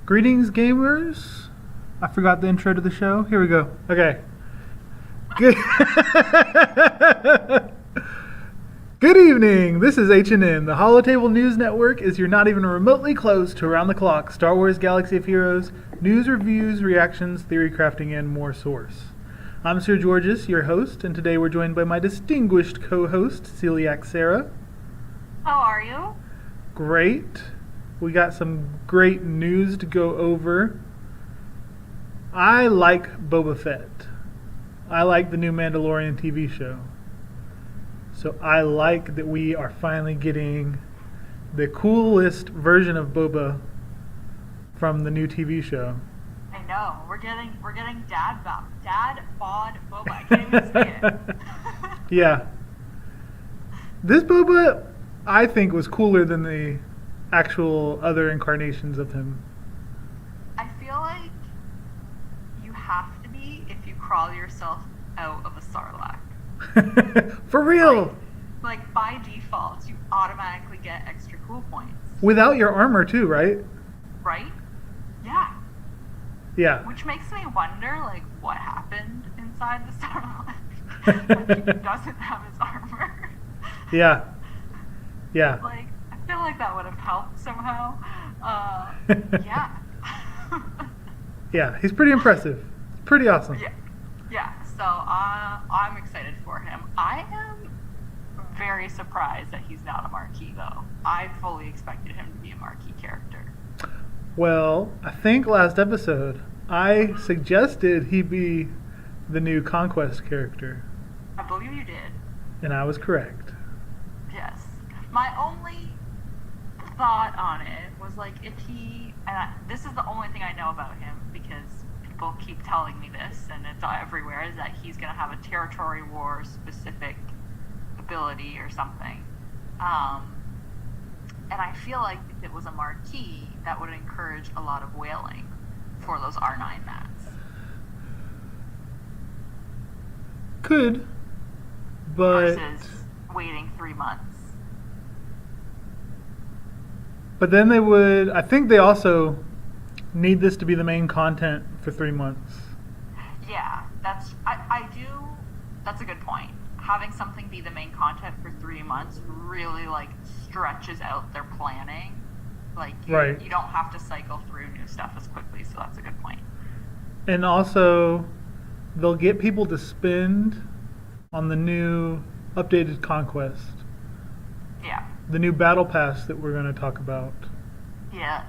Greetings, gamers. I forgot the intro to the show. Here we go. Okay. Good. Good evening. This is HNN. The Holotable News Network is your not even remotely close to around-the-clock Star Wars Galaxy of Heroes news, reviews, reactions, theory crafting, and more source. I'm Sir Georges, your host, and today we're joined by my distinguished co-host, Celiac Sarah. How are you? Great. We got some great news to go over. I like Boba Fett. I like the new Mandalorian TV show. So I like that we are finally getting the coolest version of Boba from the new TV show. I know. We're getting dad bod Boba. I can't even say it. Yeah. This Boba, I think, was cooler than the actual other incarnations of him. I feel like you have to be if you crawl yourself out of a Sarlacc. For real. Like by default, you automatically get extra cool points. Without your armor too, right? Right? Yeah. Yeah. Which makes me wonder, like, what happened inside the Sarlacc when he doesn't have his armor. Yeah. Yeah. Like, I feel like that would have helped somehow. Yeah. Yeah, he's pretty impressive. Pretty awesome. Yeah. So I'm excited for him. I am very surprised that he's not a marquee, though. I fully expected him to be a marquee character. Well, I think last episode I suggested he be the new Conquest character. I believe you did. And I was correct. Yes. My only thought on it was like if he, this is the only thing I know about him because people keep telling me this and it's everywhere, is that he's going to have a territory war specific ability or something. And I feel like if it was a marquee, that would encourage a lot of whaling for those R9 mats. Could, but versus waiting 3 months. But then they would, I think they also need this to be the main content for 3 months. Yeah, that's a good point. Having something be the main content for 3 months really like stretches out their planning. Like you don't have to cycle through new stuff as quickly, so that's a good point. And also they'll get people to spend on the new updated Conquest. Yeah. The new battle pass that we're going to talk about. Yes.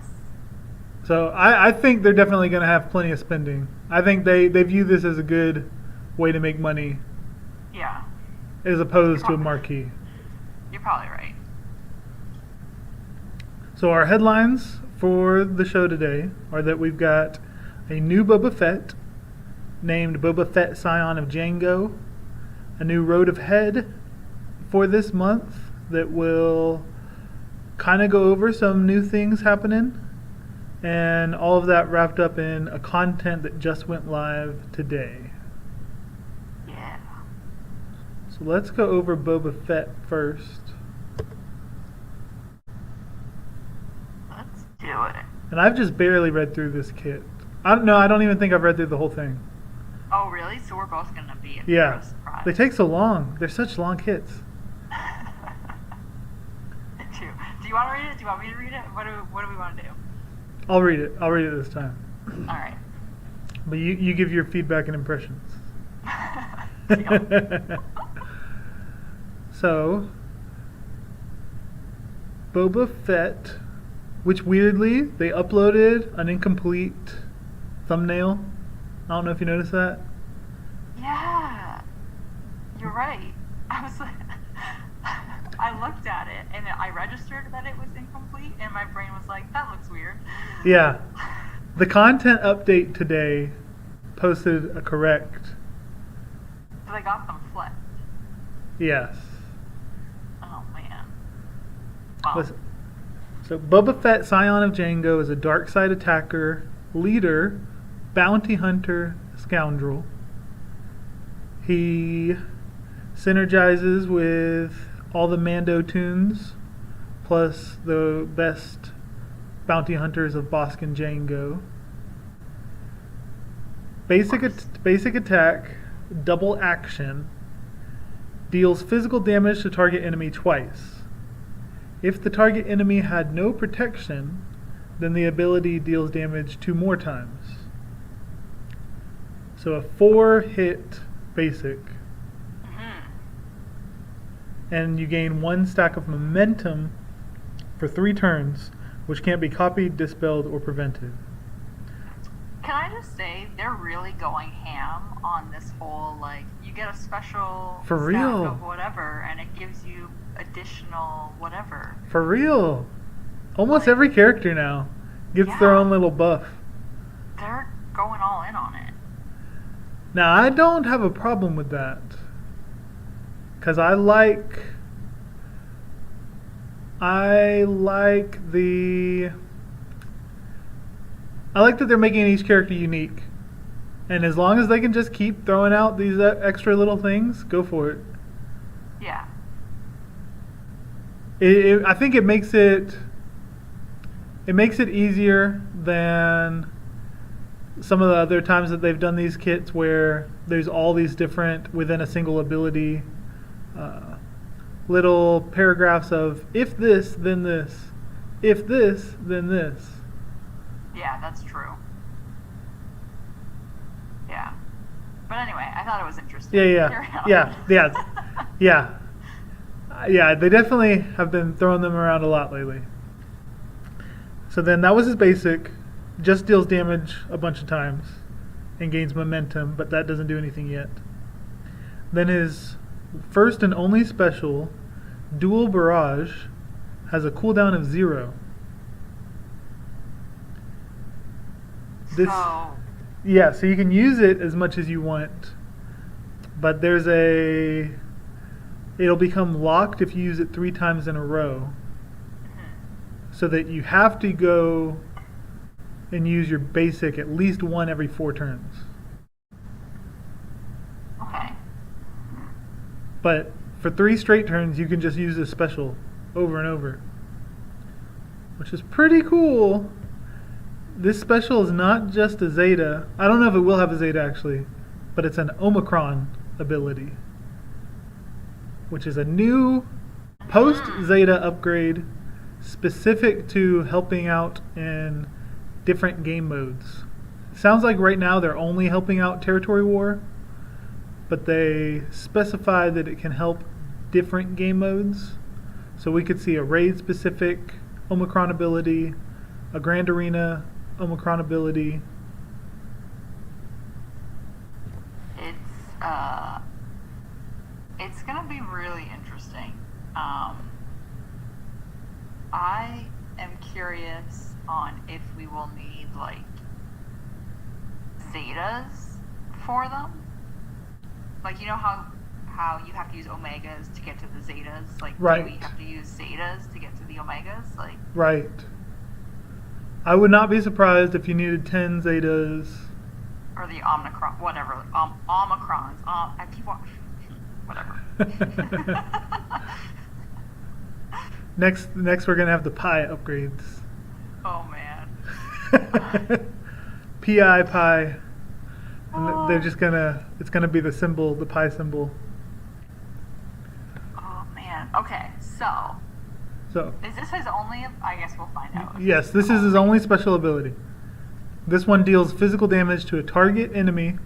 So I think they're definitely going to have plenty of spending. I think they view this as a good way to make money. Yeah. As opposed to a marquee. You're probably right. So our headlines for the show today are that we've got a new Boba Fett named Boba Fett Scion of Django, a new Road of Head for this month that will kind of go over some new things happening, and all of that wrapped up in a content that just went live today. Yeah. So let's go over Boba Fett first. Let's do it. And I've just barely read through this kit. I don't even think I've read through the whole thing. Oh, really? So we're both going to be in Yeah. surprise. They take so long. They're such long kits. Do you want to read it? Do you want me to read it? What do we want to do? I'll read it. I'll read it this time. All right. But you give your feedback and impressions. So, Boba Fett, which weirdly, they uploaded an incomplete thumbnail. I don't know if you noticed that. Yeah. You're right. I was like, I looked at it and I registered that it was incomplete and my brain was like, that looks weird. Yeah. The content update today posted a correct. So they got them flipped. Yes. Oh, man. Wow. Listen. So Boba Fett, Scion of Django, is a dark side attacker, leader, bounty hunter, scoundrel. He synergizes with all the Mando tunes, plus the best bounty hunters of Boskin Django. Basic attack, double action, deals physical damage to target enemy twice. If the target enemy had no protection, then the ability deals damage 2 more times. So a 4-hit basic. And you gain 1 stack of momentum for 3 turns, which can't be copied, dispelled, or prevented. Can I just say, they're really going ham on this whole, like, you get a special For stack real? of whatever, and it gives you additional whatever. For real. Almost every character now gets their own little buff. They're going all in on it. Now, I don't have a problem with that. Because I like that they're making each character unique. And as long as they can just keep throwing out these extra little things, go for it. Yeah. I think it makes it easier than some of the other times that they've done these kits where there's all these different, within a single ability, little paragraphs of if this, then this. If this, then this. Yeah, that's true. Yeah. But anyway, I thought it was interesting. Yeah, they definitely have been throwing them around a lot lately. So then that was his basic. Just deals damage a bunch of times and gains momentum, but that doesn't do anything yet. Then his first and only special, Dual Barrage, has a cooldown of 0. So you can use it as much as you want, but it'll become locked if you use it 3 times in a row. So that you have to go and use your basic at least 1 every 4 turns. Okay. But for 3 straight turns, you can just use this special over and over, which is pretty cool. This special is not just a Zeta. I don't know if it will have a Zeta actually, but it's an Omicron ability, which is a new post-Zeta upgrade specific to helping out in different game modes. Sounds like right now they're only helping out Territory War, but they specify that it can help different game modes. So we could see a raid-specific Omicron ability, a Grand Arena Omicron ability. It's gonna be really interesting. I am curious on if we will need like Zetas for them. Like, you know how you have to use Omegas to get to the Zetas? Like, right. Do we have to use Zetas to get to the Omegas? Like, right. I would not be surprised if you needed 10 Zetas. Or the Omicron, whatever. Omicrons. I keep watching. Whatever. Next we're going to have the Pi upgrades. Oh, man. PI Pi. And they're just it's gonna be the symbol, the Pi symbol. Oh man. Okay, so is this his only? I guess we'll find out. Yes, this is his only special ability. This one deals physical damage to a target enemy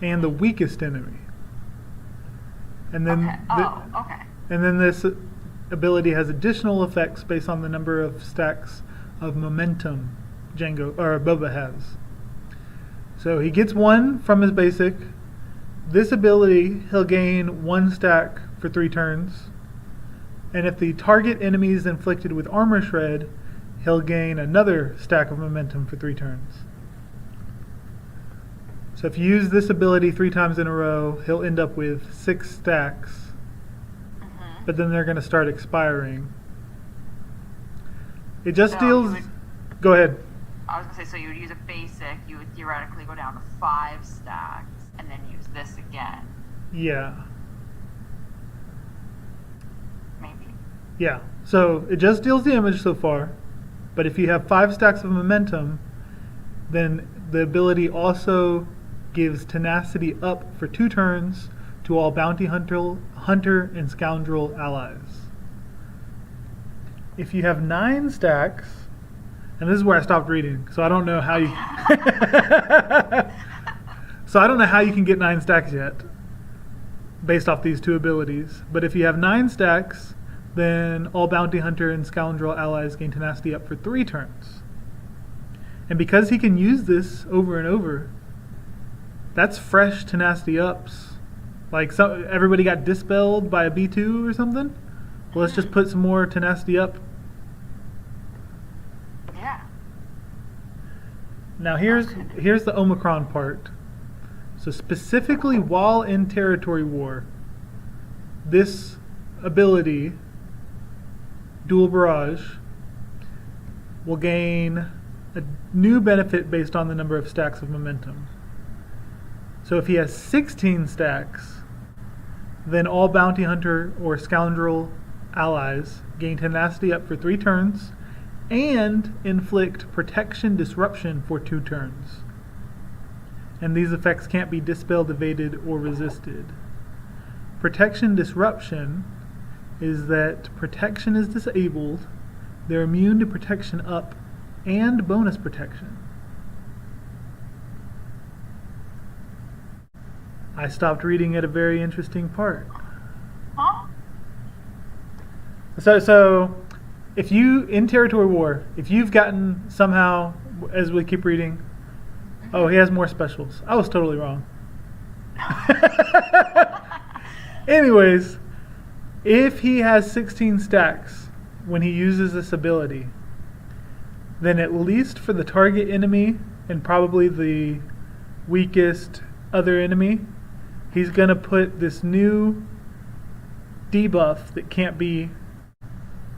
and the weakest enemy. And then okay. And then this ability has additional effects based on the number of stacks of momentum Boba has. So he gets 1 from his basic. This ability, he'll gain 1 stack for 3 turns. And if the target enemy is inflicted with armor shred, he'll gain another stack of momentum for 3 turns. So if you use this ability 3 times in a row, he'll end up with 6 stacks. But then they're going to start expiring. It just deals... Go ahead. I was going to say, so you would use a basic, you would theoretically go down to 5 stacks, and then use this again. Yeah. Maybe. Yeah. So it just deals damage so far, But if you have 5 stacks of momentum, then the ability also gives tenacity up for 2 turns to all bounty hunter and scoundrel allies. If you have 9 stacks, and this is where I stopped reading, so I don't know how you so I don't know how you can get 9 stacks yet based off these 2 abilities. But if you have 9 stacks, then all bounty hunter and scoundrel allies gain tenacity up for 3 turns. And because he can use this over and over, that's fresh tenacity ups. Like everybody got dispelled by a B2 or something. Well, let's just put some more tenacity up. Yeah. Now here's the Omicron part. So specifically while in territory war, this ability, Dual Barrage, will gain a new benefit based on the number of stacks of momentum. So if he has 16 stacks, then all bounty hunter or scoundrel allies gain tenacity up for 3 turns and inflict protection disruption for 2 turns. And these effects can't be dispelled, evaded, or resisted. Protection disruption is that protection is disabled, they're immune to protection up and bonus protection. I stopped reading at a very interesting part. Huh? So if you, in territory war, if you've gotten somehow, as we keep reading, oh, he has more specials. I was totally wrong. Anyways, if he has 16 stacks when he uses this ability, then at least for the target enemy and probably the weakest other enemy, he's going to put this new debuff that can't be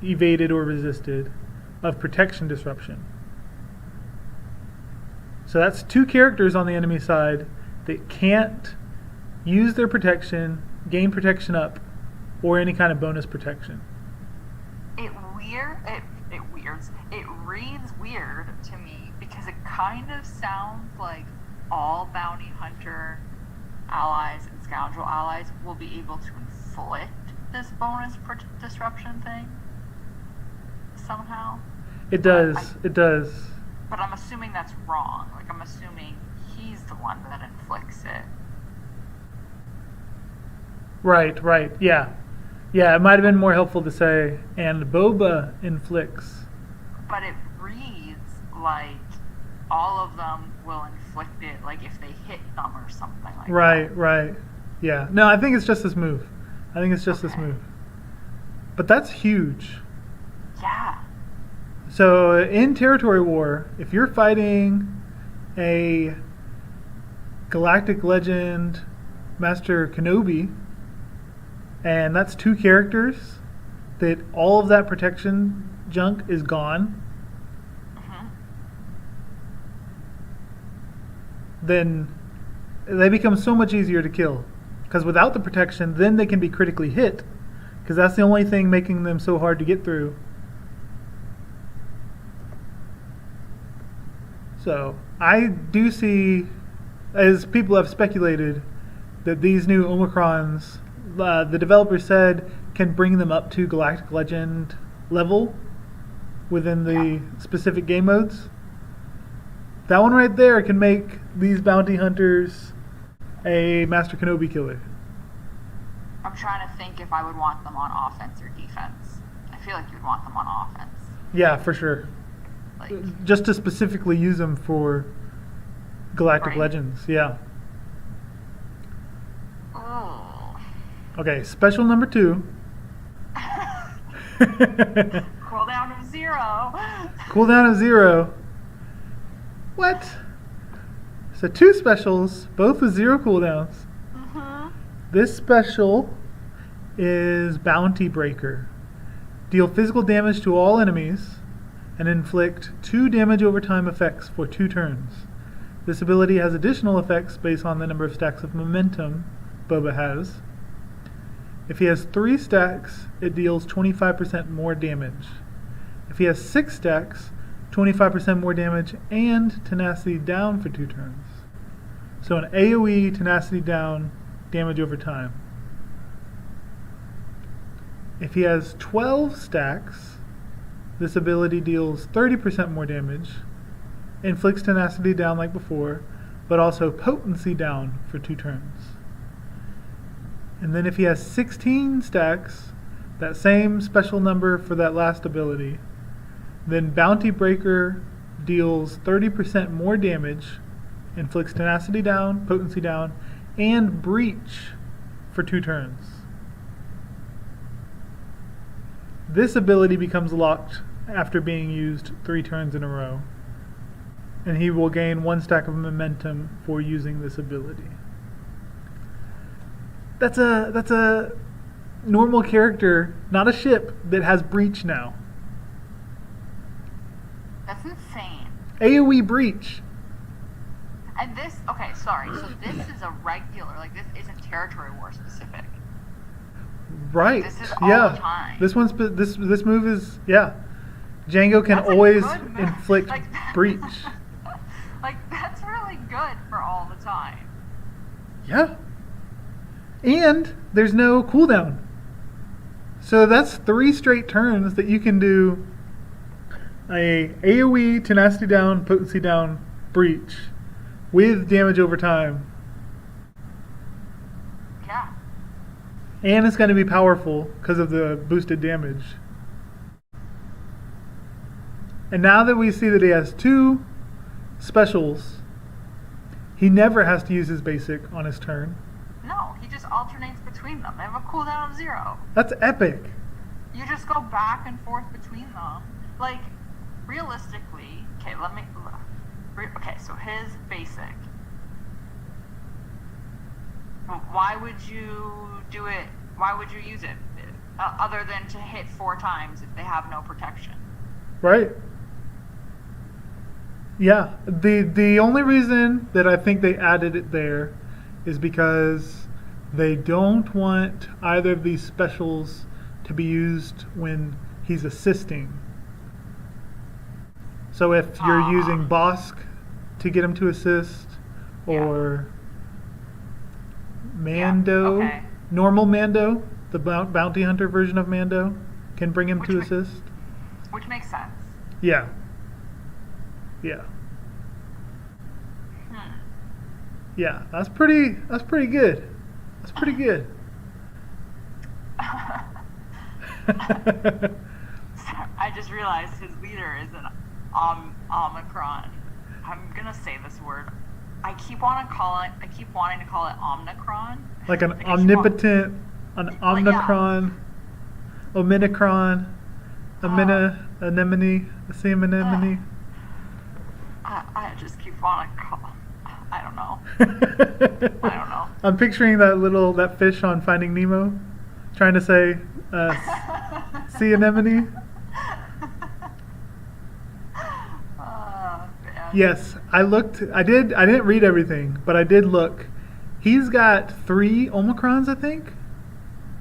evaded or resisted of protection disruption. So that's 2 characters on the enemy side that can't use their protection, gain protection up, or any kind of bonus protection. It reads weird to me because it kind of sounds like all bounty hunter allies and scoundrel allies will be able to inflict this bonus disruption thing somehow. It does. It does. But I'm assuming that's wrong. Like, I'm assuming he's the one that inflicts it. Right. Yeah, it might have been more helpful to say, and Boba inflicts. But it reads like all of them will inflict it, like if they hit them or something like that. Right. Yeah. No, I think it's just this move. This move. But that's huge. Yeah. So in territory war, if you're fighting a Galactic Legend Master Kenobi, and that's 2 characters, that all of that protection junk is gone, then they become so much easier to kill. Because without the protection, then they can be critically hit, because that's the only thing making them so hard to get through. So I do see, as people have speculated, that these new Omicrons, the developer said, can bring them up to Galactic Legend level within the specific game modes. That one right there can make these bounty hunters a Master Kenobi killer. I'm trying to think if I would want them on offense or defense. I feel like you'd want them on offense. Yeah, for sure. Like, just to specifically use them for Galactic Legends, yeah. Oh. Okay, special number 2. Cooldown of 0. Cooldown of 0. What? So 2 specials, both with 0 cooldowns. This special is Bounty Breaker. Deal physical damage to all enemies and inflict 2 damage over time effects for 2 turns. This ability has additional effects based on the number of stacks of momentum Boba has. If he has 3 stacks, it deals 25% more damage. If he has 6 stacks, 25% more damage, and tenacity down for 2 turns. So an AoE tenacity down, damage over time. If he has 12 stacks, this ability deals 30% more damage, inflicts tenacity down like before, but also potency down for 2 turns. And then if he has 16 stacks, that same special number for that last ability, then Bounty Breaker deals 30% more damage, inflicts tenacity down, potency down, and breach for 2 turns. This ability becomes locked after being used 3 turns in a row, and he will gain 1 stack of momentum for using this ability. That's a normal character, not a ship, that has breach now. That's insane. AoE breach. And this, okay, sorry. So this is a regular, like this isn't territory war specific. Right. This is all yeah. the time. This one's this move is Django can That's a always good move. inflict Like, breach. Like that's really good for all the time. Yeah. And there's no cooldown. So that's 3 straight turns that you can do a AoE, tenacity down, potency down, breach with damage over time. Yeah. And it's going to be powerful because of the boosted damage. And now that we see that he has 2 specials, he never has to use his basic on his turn. No, he just alternates between them. They have a cooldown of 0. That's epic. You just go back and forth between them. Like, realistically, okay, okay, so his basic. Why would you do it? Why would you use it? Other than to hit 4 times if they have no protection. Right. Yeah. The only reason that I think they added it there is because they don't want either of these specials to be used when he's assisting. So if you're using Bosk to get him to assist, or Mando, normal Mando, the bounty hunter version of Mando, can bring him to assist. Which makes sense. Yeah. Yeah. Yeah, that's pretty good. That's pretty good. I just realized his leader is an Omicron. I'm gonna say this word. I keep wanting to call it Omnicron. Like an omnipotent, an Omnicron, Ominicron, Anemone, a Anemone. I just keep wanting to call. I don't know. I don't know. I'm picturing that fish on Finding Nemo, trying to say, sea anemone. Yes, I looked. I didn't read everything, but I did look. He's got 3 Omicrons, I think.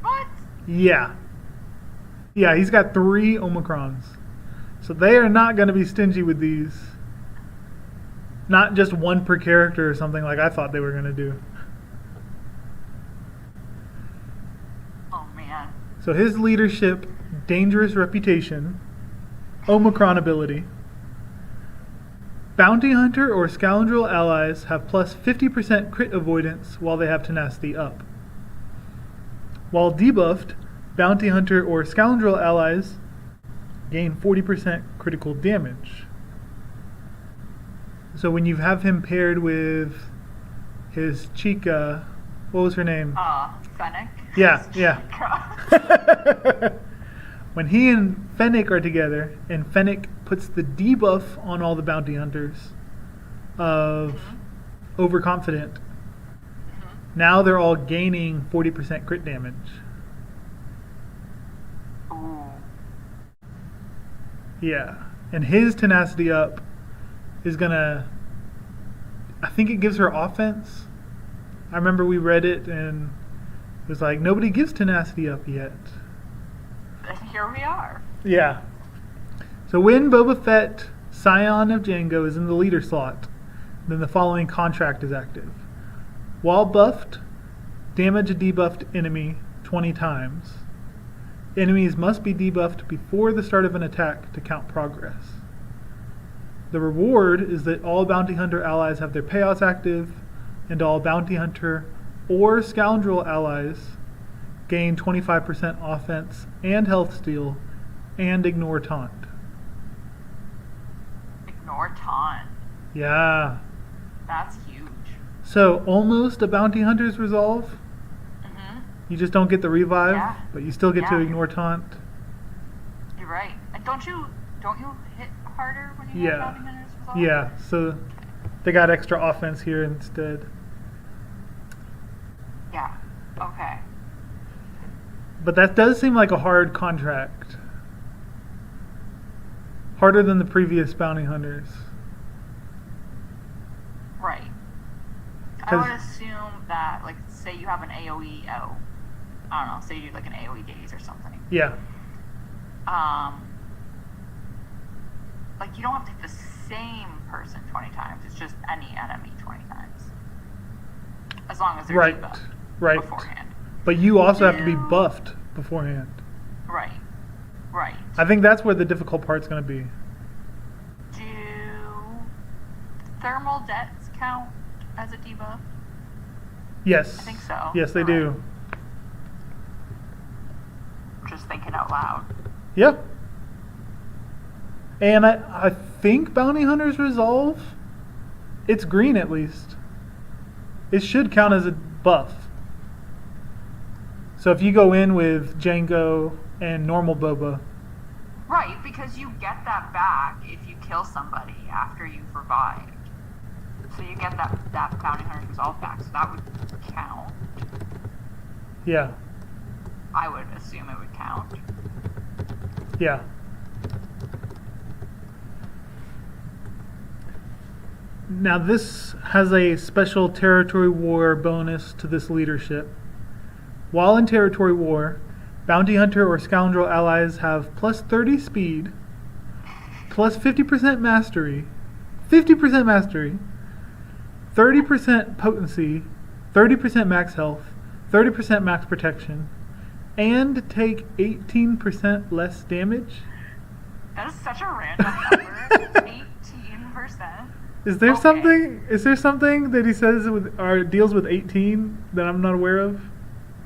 What? Yeah. Yeah, he's got 3 Omicrons. So they are not going to be stingy with these. Not just 1 per character or something like I thought they were going to do. Oh, man. So his leadership, dangerous reputation, Omicron ability. Bounty Hunter or Scoundrel allies have plus 50% crit avoidance while they have tenacity up. While debuffed, Bounty Hunter or Scoundrel allies gain 40% critical damage. So when you have him paired with his Chica, what was her name? Fennec. Yeah. When he and Fennec are together, and Fennec puts the debuff on all the bounty hunters of overconfident, now they're all gaining 40% crit damage. Ooh. Yeah. And his tenacity up is gonna, I think it gives her offense. I remember we read it and it was like, nobody gives tenacity up yet. And here we are. Yeah. So when Boba Fett Scion of Django is in the leader slot, then the following contract is active. While buffed, damage a debuffed enemy 20 times. Enemies must be debuffed before the start of an attack to count progress. The reward is that all Bounty Hunter allies have their payouts active, and all Bounty Hunter or Scoundrel allies gain 25% offense and health steal and ignore taunt. Ignore taunt. Yeah. That's huge. So almost a Bounty Hunter's resolve. You just don't get the revive, but you still get to ignore taunt. You're right. And don't you hit harder when you have Bounty Hunter's resolve? Yeah, so they got extra offense here instead. Yeah. Okay. But that does seem like a hard contract. Harder than the previous Bounty Hunters. Right. I would assume that, like, say you have an AoE, I don't know, say you do like an AoE daze or something. Yeah. Like, you don't have to hit the same person 20 times. It's just any enemy 20 times. As long as they're debuffed beforehand. But you also have to be buffed beforehand. Right. Right. I think that's where the difficult part's going to be. Do thermal debts count as a debuff? Yes. I think so. Yes, they do. Just thinking out loud. Yeah. And I think Bounty Hunter's Resolve, it's green at least. It should count as a buff. So if you go in with Django and normal Boba. Right, because you get that back if you kill somebody after you've revived. So you get that Bounty Hunter's Resolve back, so that would count. Yeah. I would assume it would count. Yeah. Now this has a special territory war bonus to this leadership. While in territory war, Bounty Hunter or Scoundrel allies have plus 30 speed, plus 50% mastery, 30% potency, 30% max health, 30% max protection, and take 18% less damage. That is such a random number. 18%. Is there something that he says deals with 18 that I'm not aware of?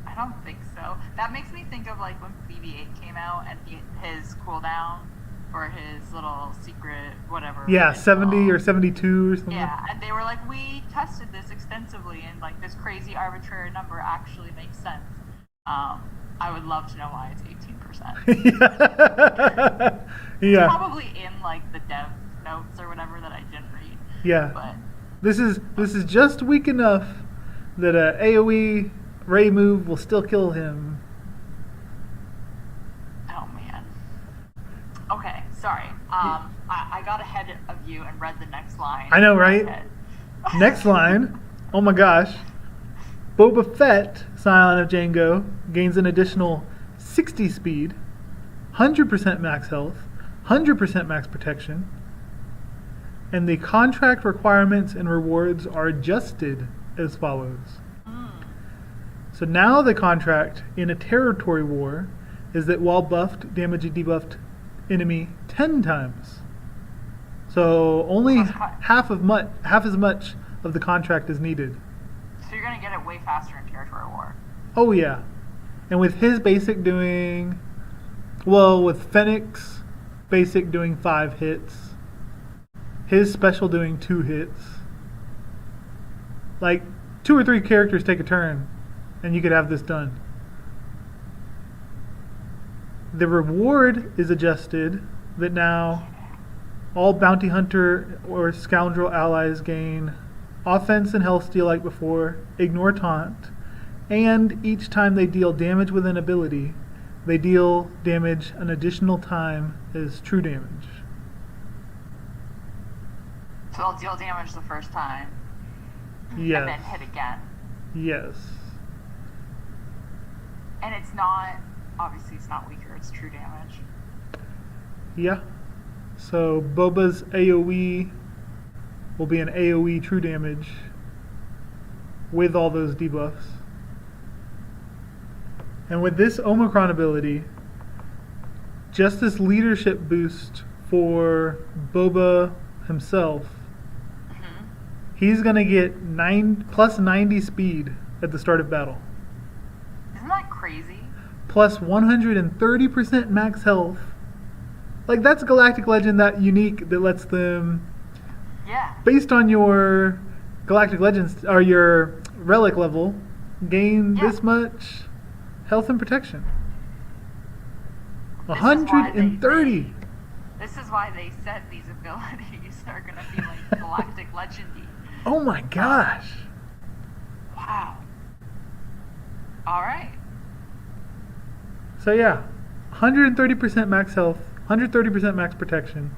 I don't think so. That makes me think of like when BB-8 came out and his cooldown or his little secret whatever. Yeah, 70 or 72 or something. Yeah, and they were like, we tested this extensively and like this crazy arbitrary number actually makes sense. I would love to know why it's 18%. Yeah. It's probably in like the dev notes or whatever that I didn't read. Yeah. But this is just weak enough that a AoE Ray move will still kill him. Oh man. Okay, sorry. I got ahead of you and read the next line. I know, right? Next line. Oh my gosh. Boba Fett, Scion of Django, gains an additional 60 speed, 100% max health, 100% max protection, and the contract requirements and rewards are adjusted as follows. So now the contract in a territory war is that while buffed, damage a debuffed enemy 10 times. So only half as much of the contract is needed. So you're going to get it way faster in territory war. Oh yeah. And with his basic doing, with Fennec's basic doing 5 hits, his special doing 2 hits, like 2 or 3 characters take a turn and you could have this done. The reward is adjusted that now all Bounty Hunter or Scoundrel allies gain offense and health steal like before, ignore taunt, and each time they deal damage with an ability, they deal damage an additional time as true damage. So they'll deal damage the first time. Yes. And then hit again. Yes. And it's not, obviously it's not weaker, it's true damage. Yeah. So Boba's AoE will be an AoE true damage with all those debuffs. And with this Omicron ability, just this leadership boost for Boba himself, he's going to get plus 90 speed at the start of battle. Isn't that crazy? Plus 130% max health. Like, that's Galactic Legend that unique that lets them, based on your Galactic Legends, or your relic level, gain this much health and protection. 130. This is why they said these abilities are going to be like Galactic Legendy. Oh my gosh. Wow. Alright. So yeah, 130% max health, 130% max protection.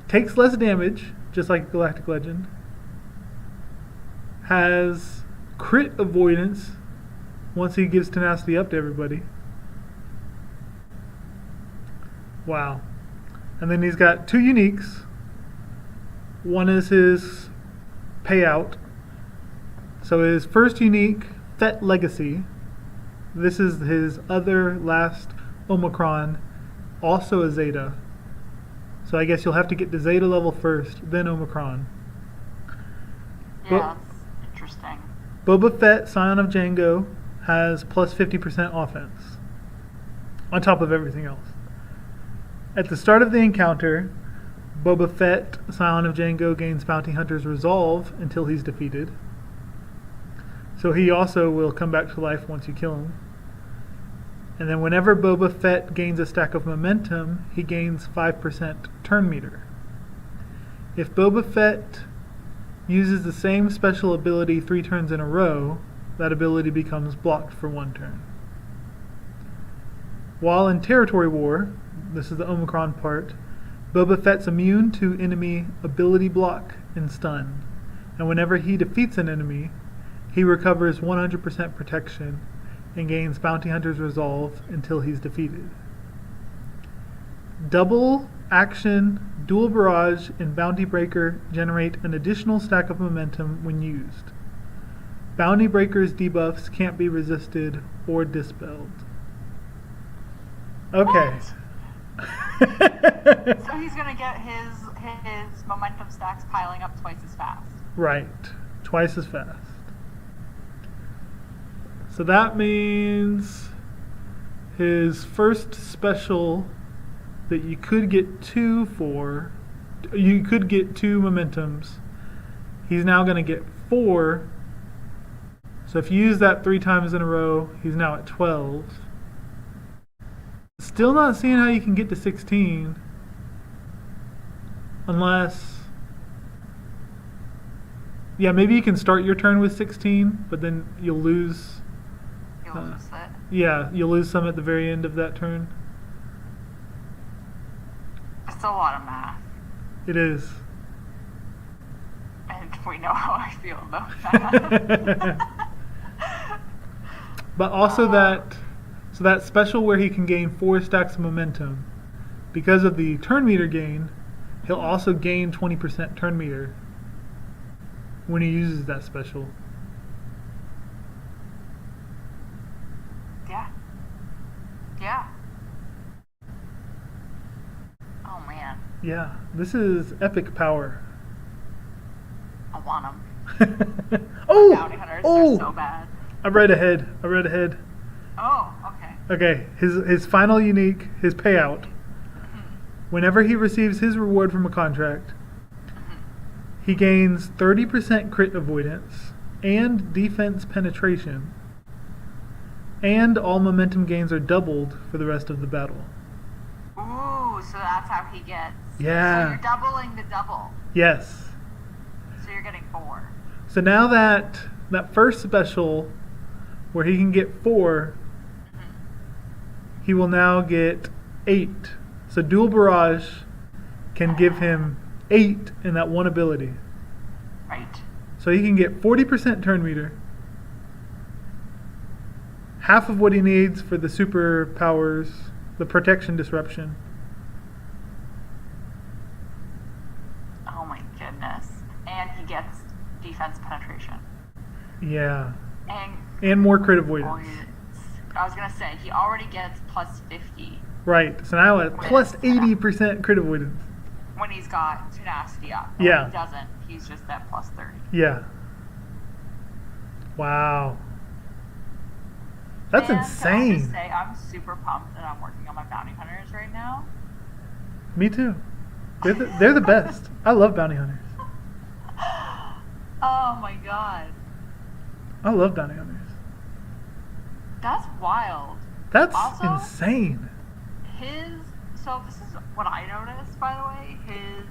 Takes less damage, just like Galactic Legend. Has crit avoidance once he gives tenacity up to everybody. Wow. And then he's got two uniques. One is his payout. So his first unique, Fett Legacy. This is his other last Omicron, also a Zeta. So I guess you'll have to get to Zeta level first, then Omicron. Yeah, that's interesting. Boba Fett, Scion of Django, has plus 50% offense, on top of everything else. At the start of the encounter, Boba Fett, Scion of Django, gains Bounty Hunter's Resolve until he's defeated. So he also will come back to life once you kill him. And then whenever Boba Fett gains a stack of momentum, he gains 5% turn meter. If Boba Fett uses the same special ability 3 turns in a row, that ability becomes blocked for 1 turn. While in Territory War, this is the Omicron part, Boba Fett's immune to enemy ability block and stun. And whenever he defeats an enemy, he recovers 100% protection and gains Bounty Hunter's Resolve until he's defeated. Double Action, Dual Barrage, and Bounty Breaker generate an additional stack of momentum when used. Bounty Breaker's debuffs can't be resisted or dispelled. Okay. So he's going to get his momentum stacks piling up twice as fast. Right. Twice as fast. So that means his first special that you could get 2 for, you could get 2 momentums. He's now going to get 4. So if you use that 3 times in a row, he's now at 12. Still not seeing how you can get to 16. Unless... yeah, maybe you can start your turn with 16, but then you'll lose... You'll lose that. Yeah, you'll lose some at the very end of that turn. It's a lot of math. It is. And we know how I feel about that. But also so that special where he can gain 4 stacks of momentum, because of the turn meter gain, he'll also gain 20% turn meter when he uses that special. Yeah. Oh man. Yeah, this is epic power. I want them. Oh! Bounty hunters are so bad. I read ahead. Oh, okay. Okay, his final unique, his payout. Whenever he receives his reward from a contract, he gains 30% crit avoidance and defense penetration, and all momentum gains are doubled for the rest of the battle. Ooh, so that's how he gets. Yeah. So you're doubling the double. Yes. So you're getting 4. So now that first special where he can get 4, he will now get 8. So Dual Barrage can give him 8 in that one ability. Right. So he can get 40% turn meter, half of what he needs for the superpowers, the protection disruption, gets defense penetration. Yeah. And more crit avoidance. I was gonna say he already gets plus 50. Right. So now at plus 80% crit avoidance. When he's got tenacity up. Yeah. When he doesn't, he's just at plus 30. Yeah. Wow. That's insane. Can I just say, I'm super pumped that I'm working on my bounty hunters right now. Me too. They're the best. I love bounty hunters. Oh my god. I love bounty hunters. That's wild. That's also, insane. So this is what I noticed, by the way. His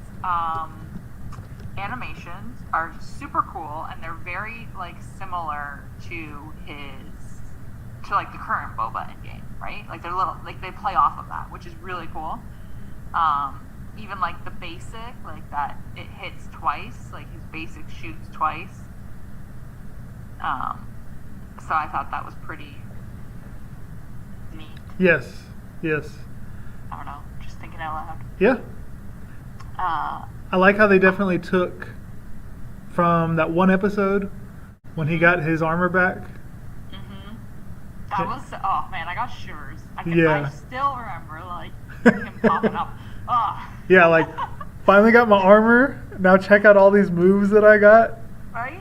animations are super cool, and they're very like similar to like the current Boba in game, right? Like they're little, like they play off of that, which is really cool. Even like the basic, like that it hits twice, like his basic shoots twice. So I thought that was pretty neat. Yes. I don't know, just thinking out loud. Yeah. I like how they definitely took from that one episode when he got his armor back. That was, oh man, I got shivers. I still remember like him popping up. Oh. Yeah, like finally got my armor. Now check out all these moves that I got. Right?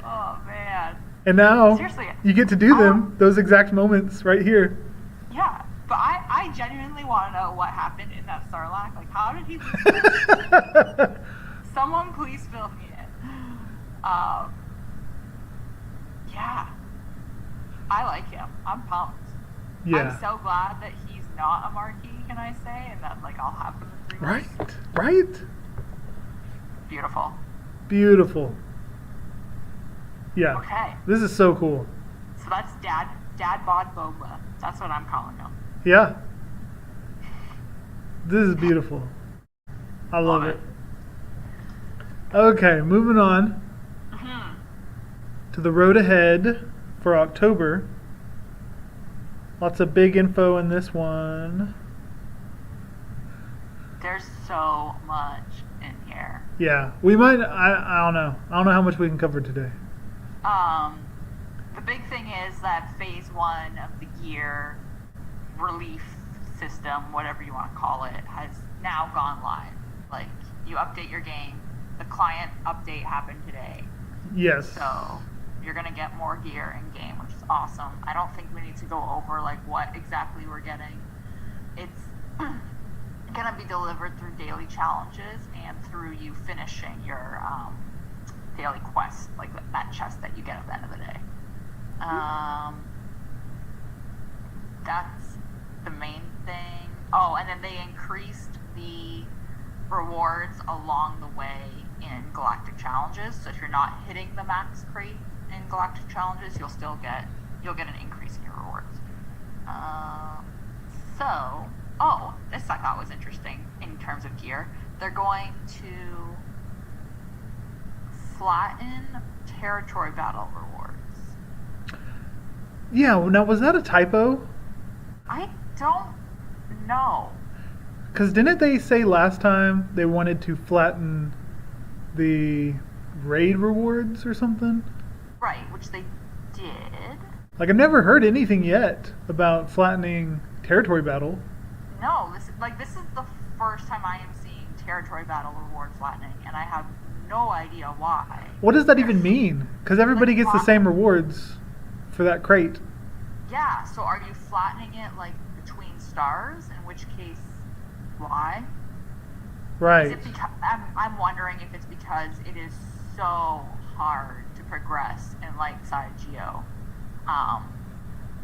Oh man. And now seriously, you get to do them, those exact moments right here. Yeah, but I genuinely want to know what happened in that Sarlacc. Like, how did he lose that? Someone please fill me in. Yeah. I like him. I'm pumped. Yeah. I'm so glad that he's not a marquee, can I say, and that like I'll have him in 3 months. Right. Beautiful. Yeah. Okay. This is so cool. So that's Dad Bod Boba. That's what I'm calling him. Yeah. This is beautiful. I love it. Okay, moving on to the road ahead for October. Lots of big info in this one. There's so much in here. Yeah, we might. I don't know. I don't know how much we can cover today. The big thing is that phase 1 of the gear relief system, whatever you want to call it, has now gone live. Like, you update your game. The client update happened today. Yes. So you're going to get more gear in game, which is awesome. I don't think we need to go over like what exactly we're getting. It's going to be delivered through daily challenges and through you finishing your daily quest, like that chest that you get at the end of the day. That's the main thing. Oh, and then they increased the rewards along the way in galactic challenges. So if you're not hitting the max crate in galactic challenges, you'll get an increase in your rewards. This I thought was interesting in terms of gear. They're going to flatten territory battle rewards. Yeah, now was that a typo? I don't know. Because didn't they say last time they wanted to flatten the raid rewards or something? Right, which they did. Like, I've never heard anything yet about flattening territory battle. No, this is the first time I am seeing territory battle reward flattening, and I have no idea why. What does that even mean? Because everybody gets the same rewards for that crate. Yeah, so are you flattening it like between stars? In which case, why? Right. Is it because, I'm wondering if it's because it is so hard to progress in light side geo.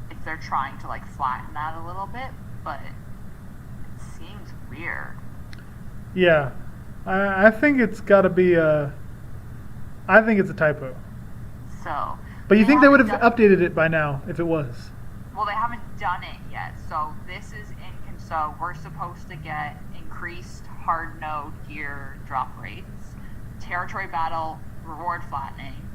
If they're trying to like flatten that a little bit, but it seems weird. Yeah, I think it's got to be I think it's a typo. So. But you think they would have updated it by now if it was? Well, they haven't done it yet. So this is so we're supposed to get increased hard node gear drop rates, territory battle reward flattening,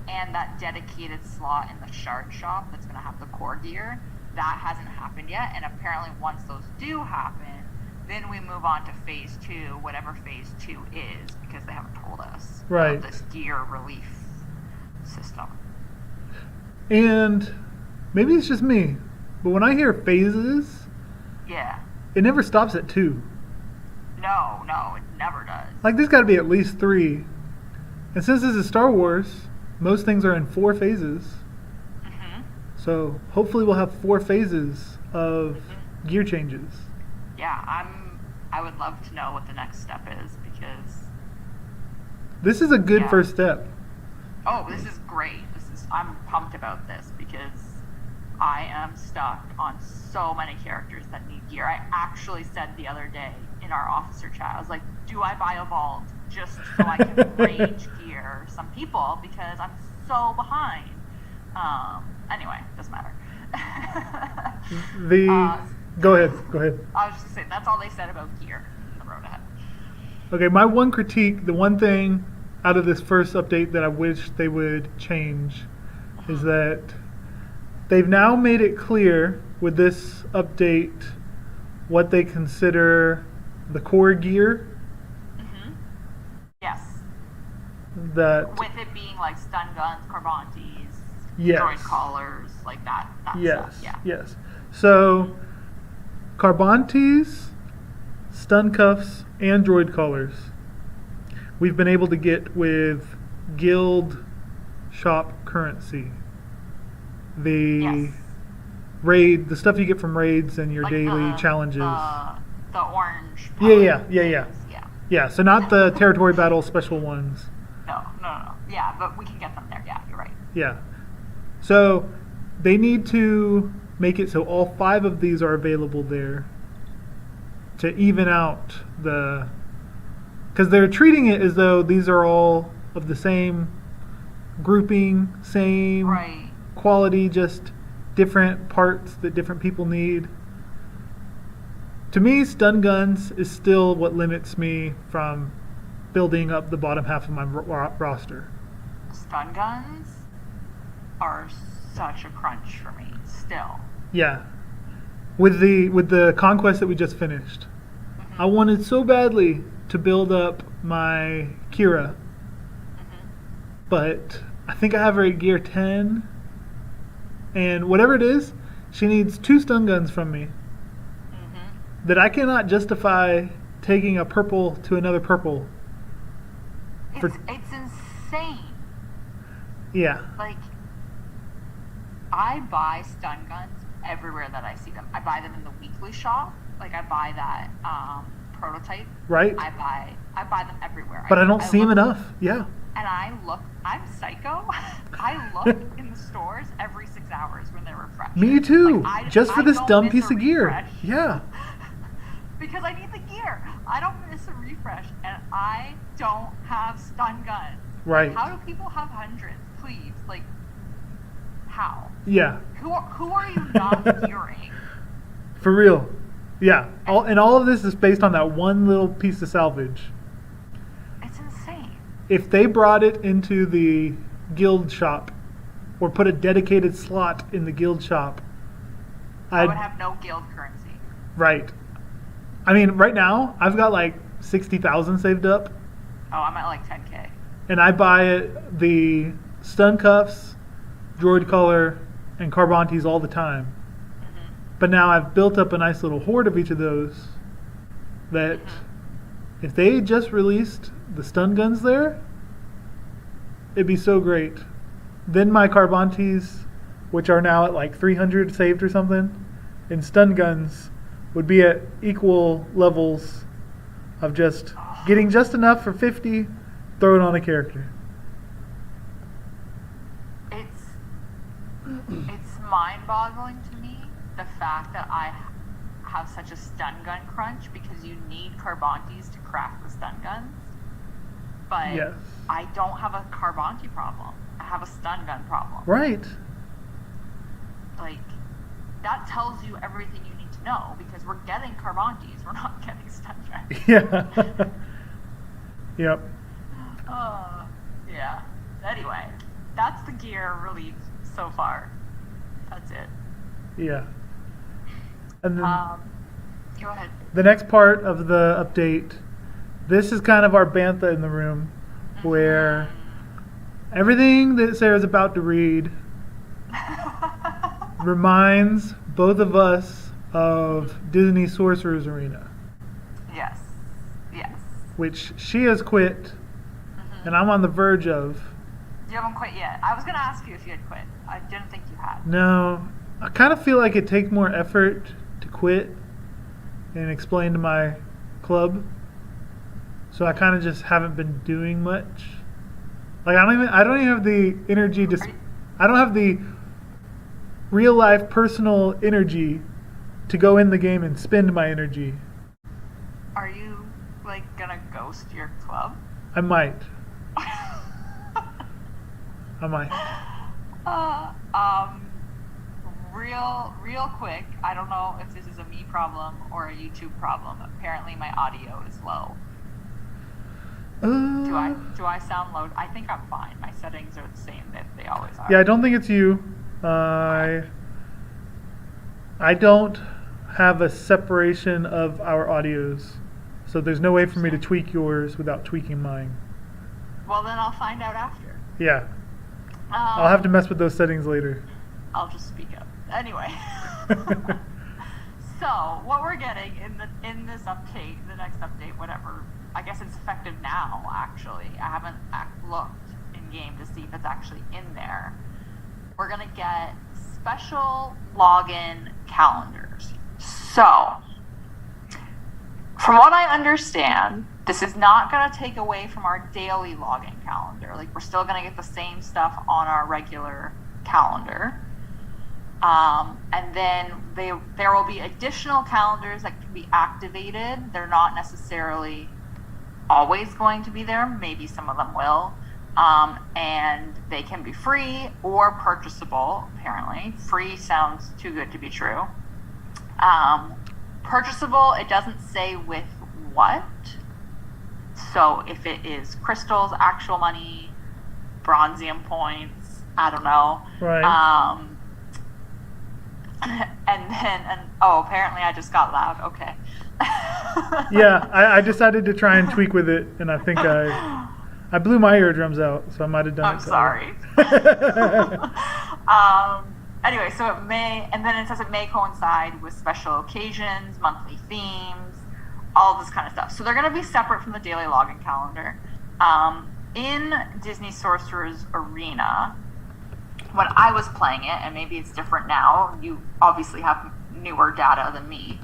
and that dedicated slot in the shard shop that's going to have the core gear. That hasn't happened yet, and apparently once those do happen, then we move on to phase 2, whatever phase 2 is, because they haven't told us Right. of this gear relief system. And maybe it's just me, but when I hear phases, Yeah. it never stops at 2. No, it never does. Like, there's got to be at least 3. And since this is Star Wars, most things are in 4 phases. Mm-hmm. So hopefully we'll have 4 phases of gear changes. Yeah, I would love to know what the next step is, because This is a good Yeah. first step. oh, this is great. I'm pumped about this because I am stuck on so many characters that need gear. I actually said the other day in our officer chat, I was like, do I buy Evolved just so I can rage gear some people because I'm so behind? Anyway, doesn't matter. Go ahead. I was just gonna say, that's all they said about gear in the road ahead. Okay, my one critique, the one thing out of this first update that I wish they would change is that they've now made it clear with this update what they consider the core gear. Mm-hmm. Yes. That With it being like stun guns, Carbantes, Yes. droid collars, like that yes, stuff. Yeah. yes. So Carbantes, stun cuffs, and droid collars we've been able to get with guild shop currency. The Yes. raid, the stuff you get from raids and your Like daily challenges. The orange. Yeah. Yeah. Yeah, so not the territory battle special ones. No. Yeah, but we can get them there. Yeah, you're right. Yeah. So they need to make it so all 5 of these are available there to even out the... Because they're treating it as though these are all of the same grouping, same Right. quality, just different parts that different people need. To me, stun guns is still what limits me from building up the bottom half of my roster. Stun guns are such a crunch for me still. Yeah. With the conquest that we just finished, I wanted so badly to build up my Kira, but I think I have her at gear 10, and whatever it is, she needs 2 stun guns from me that I cannot justify taking a purple to another purple. It's insane. Yeah. Like, I buy stun guns everywhere that I see them. I buy them in the weekly shop. Like, I buy that prototype. Right. I buy them everywhere. But I don't see them enough. Yeah. And I'm psycho. I look in the stores every 6 hours when they're refreshed. Me too. Like, just for I this don't dumb miss piece a of gear. refresh. Yeah. Because I need the gear. I don't miss a refresh, and I don't have stun guns. Right. How do people have hundreds? Please, like, how? Yeah. Who are you not gearing? For real. Yeah. All of this is based on that one little piece of salvage. It's insane. If they brought it into the guild shop or put a dedicated slot in the guild shop, I would have no guild currency. Right. I mean, right now, I've got like 60,000 saved up, Oh, I'm at like 10K. and I buy the stun cuffs, droid collar, and Carbantes all the time. But now I've built up a nice little horde of each of those that if they just released the stun guns there, it'd be so great. Then my Carbantes, which are now at like 300 saved or something, and stun guns would be at equal levels of just getting just enough for 50, throw it on a character. It's mind-boggling to me, the fact that I have such a stun gun crunch, because you need Carbantes to craft the stun guns. But Yes. I don't have a Carbante problem. I have a stun gun problem. Right. Like, that tells you everything you need to know, because we're getting Carbantes, we're not getting stun guns. Yeah. Yep. Yeah. Anyway, that's the gear relief so far. That's it. Yeah. And then Go ahead. The next part of the update, this is kind of our bantha in the room, where everything that Sarah's about to read reminds both of us of Disney Sorcerer's Arena. Yes. Yes. Which she has quit, and I'm on the verge of. You haven't quit yet. I was going to ask you if you had quit. I didn't think you had. No, I kind of feel like it takes more effort to quit and explain to my club. So I kind of just haven't been doing much. Like I don't even have the energy to. I don't have the real life personal energy to go in the game and spend my energy. Are you like gonna ghost your club? I might. I might. Real quick. I don't know if this is a me problem or a YouTube problem. Apparently, my audio is low. Do I sound low? I think I'm fine. My settings are the same that they always are. Yeah, I don't think it's you. I don't have a separation of our audios, so there's no way for me to tweak yours without tweaking mine. Well, then I'll find out after. Yeah. I'll have to mess with those settings later. I'll just speak up. Anyway. So, what we're getting in this update, the next update, whatever, I guess it's effective now, actually. I haven't looked in-game to see if it's actually in there. We're going to get special login calendars. So, from what I understand, this is not going to take away from our daily login calendar. Like, we're still going to get the same stuff on our regular calendar. And then there will be additional calendars that can be activated. They're not necessarily always going to be there. Maybe some of them will. And they can be free or purchasable, apparently. Free sounds too good to be true. Purchasable, it doesn't say with what. So if it is crystals, actual money, bronzium points, I don't know. Right. Apparently I just got loud. Okay. Yeah, I decided to try and tweak with it, and I think I blew my eardrums out, so I might have done I'm it. sorry. Anyway, so it may, and then it says it may coincide with special occasions, monthly themes, all of this kind of stuff. So they're going to be separate from the daily login calendar. In Disney Sorcerer's Arena, when I was playing it, and maybe it's different now, you obviously have newer data than me,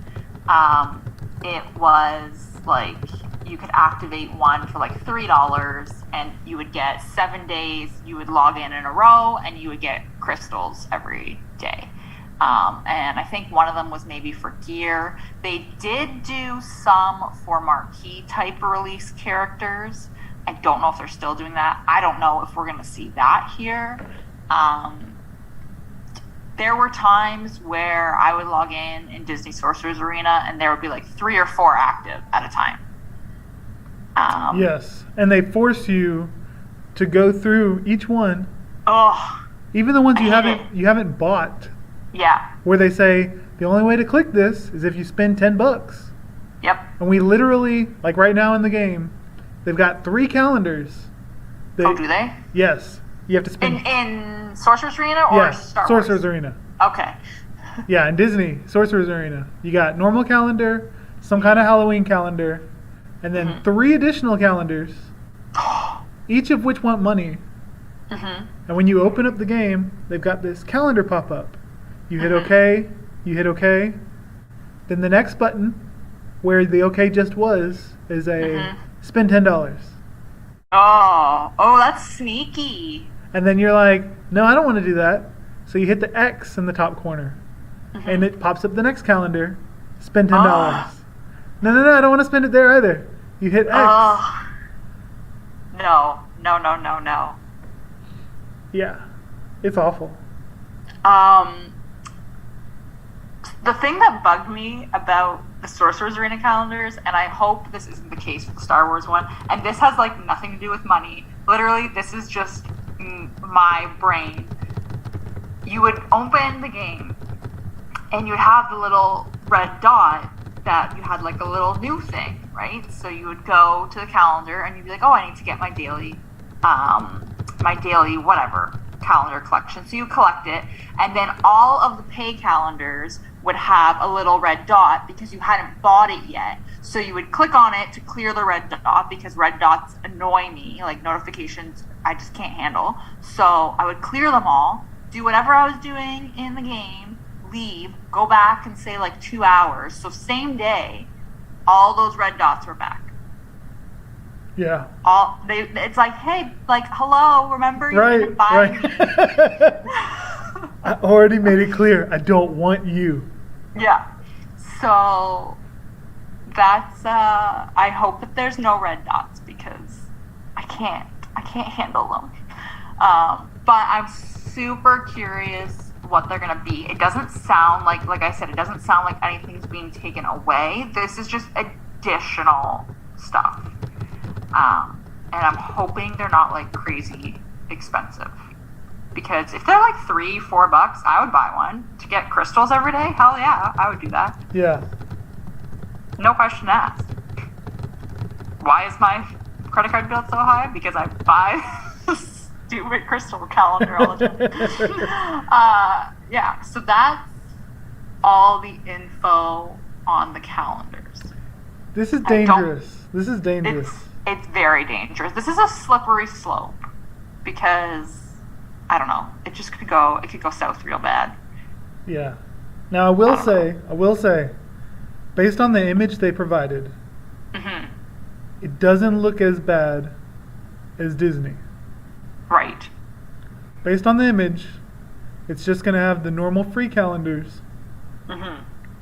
it was like you could activate one for like $3 and you would get 7 days, you would log in a row and you would get crystals every day. And I think one of them was maybe for gear. They did do some for marquee type release characters. I don't know if they're still doing that. I don't know if we're going to see that here. There were times where I would log in Disney Sorcerer's Arena and there would be like 3 or 4 active at a time. Yes, and they force you to go through each one. Oh, even the ones you haven't bought. Yeah. Where they say the only way to click this is if you spend $10. Yep. And we literally, like right now in the game, they've got 3 calendars. Do they? Yes. You have to spend in Sorcerer's Arena or Star Wars? Sorcerer's Arena. Okay. Yeah, in Disney Sorcerer's Arena, you got normal calendar, some kind of Halloween calendar, and then 3 additional calendars, each of which want money. And when you open up the game, they've got this calendar pop up. You hit OK, you hit OK. Then the next button, where the OK just was, is a spend $10. Oh, that's sneaky. And then you're like, no, I don't want to do that. So you hit the X in the top corner. And it pops up the next calendar. Spend $10. No, I don't want to spend it there either. You hit X. No. Yeah. It's awful. The thing that bugged me about the Sorcerer's Arena calendars, and I hope this isn't the case with the Star Wars one, and this has like nothing to do with money. Literally, this is just my brain. You would open the game, and you'd have the little red dot, that you had like a little new thing, right? So you would go to the calendar and you'd be like, oh, I need to get my daily whatever calendar collection. So you collect it, and then all of the pay calendars would have a little red dot because you hadn't bought it yet. So you would click on it to clear the red dot, because red dots annoy me, like notifications I just can't handle. So I would clear them all, do whatever I was doing in the game, leave, go back and say like 2 hours. So same day, all those red dots were back. Yeah. It's like, hey, like, hello, remember you didn't buy me. I already made it clear, I don't want you. Yeah. So that's I hope that there's no red dots, because I can't handle them. But I'm super curious what they're gonna be. It doesn't sound like I said, it doesn't sound like anything's being taken away. This is just additional stuff. And I'm hoping they're not like crazy expensive, because if they're like $3-4, I would buy one to get crystals every day. Hell yeah, I would do that. Yeah. No question asked. Why is my credit card bill so high? Because I buy a stupid crystal calendar all the time. Yeah, so that's all the info on the calendars. This is dangerous. This is dangerous. It's very dangerous. This is a slippery slope, because I don't know. It could go south real bad. Yeah. Now I will say, based on the image they provided, it doesn't look as bad as Disney. Right. Based on the image, it's just going to have the normal free calendars.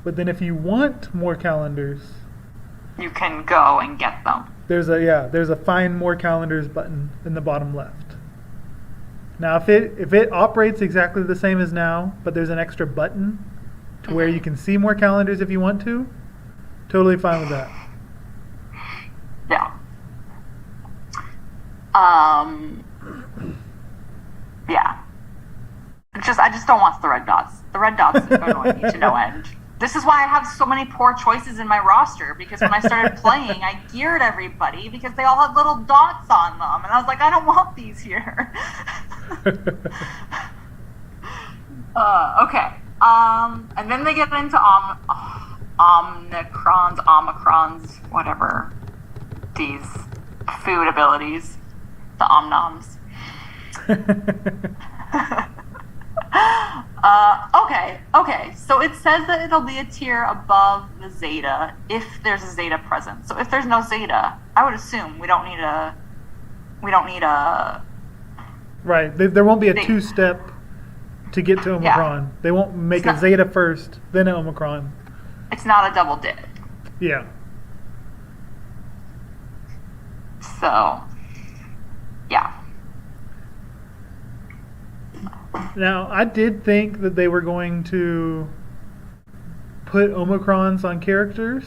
But then if you want more calendars, you can go and get them. There's a find more calendars button in the bottom left. Now if it operates exactly the same as now, but there's an extra button to where you can see more calendars if you want to, totally fine with that. Yeah. Yeah. I just don't want the red dots. The red dots annoy me to no end. This is why I have so many poor choices in my roster, because when I started playing, I geared everybody because they all had little dots on them. And I was like, I don't want these here. Okay. And then they get into omicrons, whatever. These food abilities. The omnoms. Okay. So it says that it'll be a tier above the Zeta if there's a Zeta present. So if there's no Zeta, I would assume we don't need a. Right. There won't be a two-step to get to Omicron. Yeah. They won't make a Zeta first, then an Omicron. It's not a double dip. Yeah. So, yeah. Now, I did think that they were going to put Omicrons on characters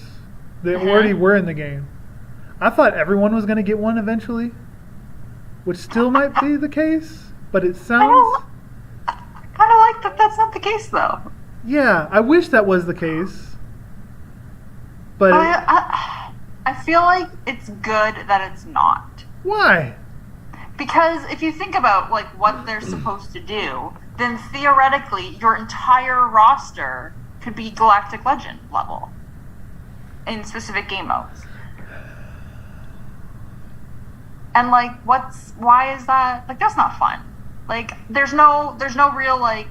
that already were in the game. I thought everyone was going to get one eventually, which still might be the case, but it sounds... I kind of like that that's not the case, though. Yeah, I wish that was the case, but... I feel like it's good that it's not. Why? Because if you think about like what they're supposed to do, then theoretically your entire roster could be Galactic Legend level in specific game modes. And like why is that? Like, that's not fun. Like there's no real like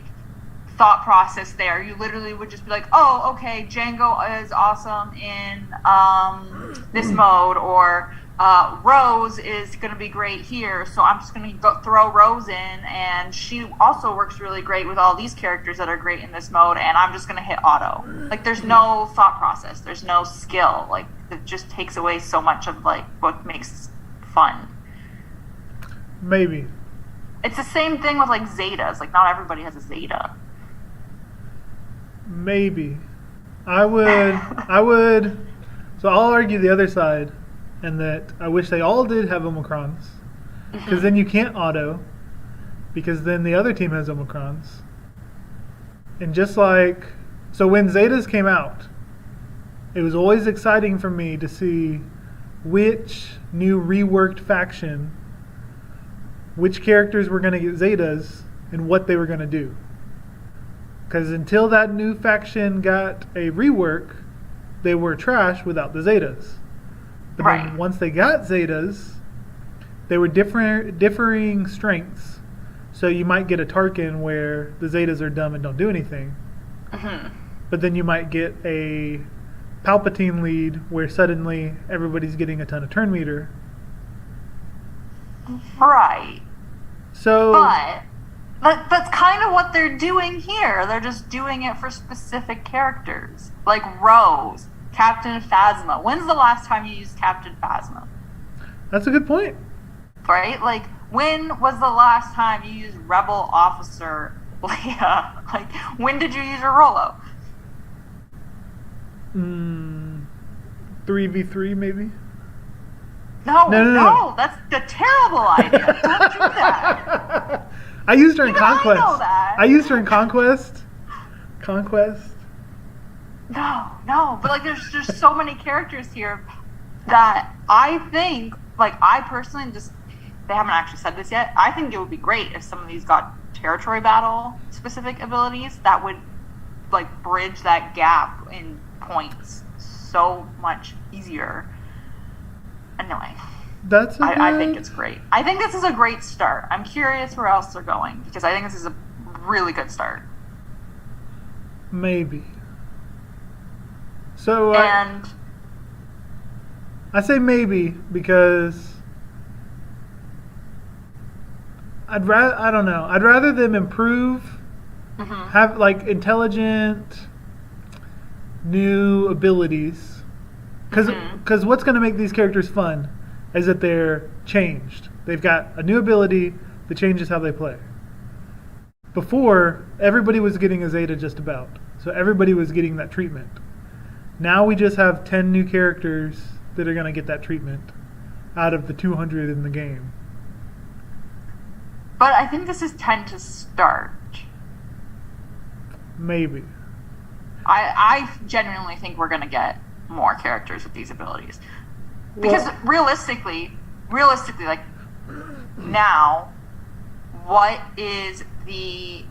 thought process there. You literally would just be like, oh, okay, Django is awesome in this mode, or Rose is going to be great here, so I'm just going to throw Rose in, and she also works really great with all these characters that are great in this mode, and I'm just going to hit auto. Like, there's no thought process. There's no skill. Like, it just takes away so much of, like, what makes fun. Maybe. It's the same thing with, like, Zetas. Like, not everybody has a Zeta. Maybe. I would, so I'll argue the other side, and that I wish they all did have Omicrons, because then you can't auto, because then the other team has Omicrons. And just like, so when Zetas came out, it was always exciting for me to see which new reworked faction, which characters were going to get Zetas, and what they were going to do. Because until that new faction got a rework, they were trash without the Zetas. But then once they got Zetas, they were differing strengths. So you might get a Tarkin where the Zetas are dumb and don't do anything. Mm-hmm. But then you might get a Palpatine lead where suddenly everybody's getting a ton of turn meter. Right. So, but that's kind of what they're doing here. They're just doing it for specific characters. Like Rose, Captain Phasma. When's the last time you used Captain Phasma? that's a good point. Right? Like, when was the last time you used Rebel Officer Leia? Like, when did you use her Rolo? 3v3 maybe? No. That's a terrible idea. Don't do that. I used her in Conquest. I know that. I used her in Conquest. No. But, like, there's just so many characters here that I think, like, I personally just, they haven't actually said this yet, I think it would be great if some of these got territory battle specific abilities that would, like, bridge that gap in points so much easier. Anyway, I think it's great. I think this is a great start. I'm curious where else they're going because I think this is a really good start. Maybe. So And I say maybe because I don't know. I'd rather them improve, have like intelligent new abilities. Because what's going to make these characters fun is that they're changed. They've got a new ability that changes how they play. Before, everybody was getting a Zeta just about. So everybody was getting that treatment. Now we just have 10 new characters that are going to get that treatment out of the 200 in the game. But I think this is 10 to start. Maybe. I genuinely think we're going to get more characters with these abilities. Because realistically, like, now, what is the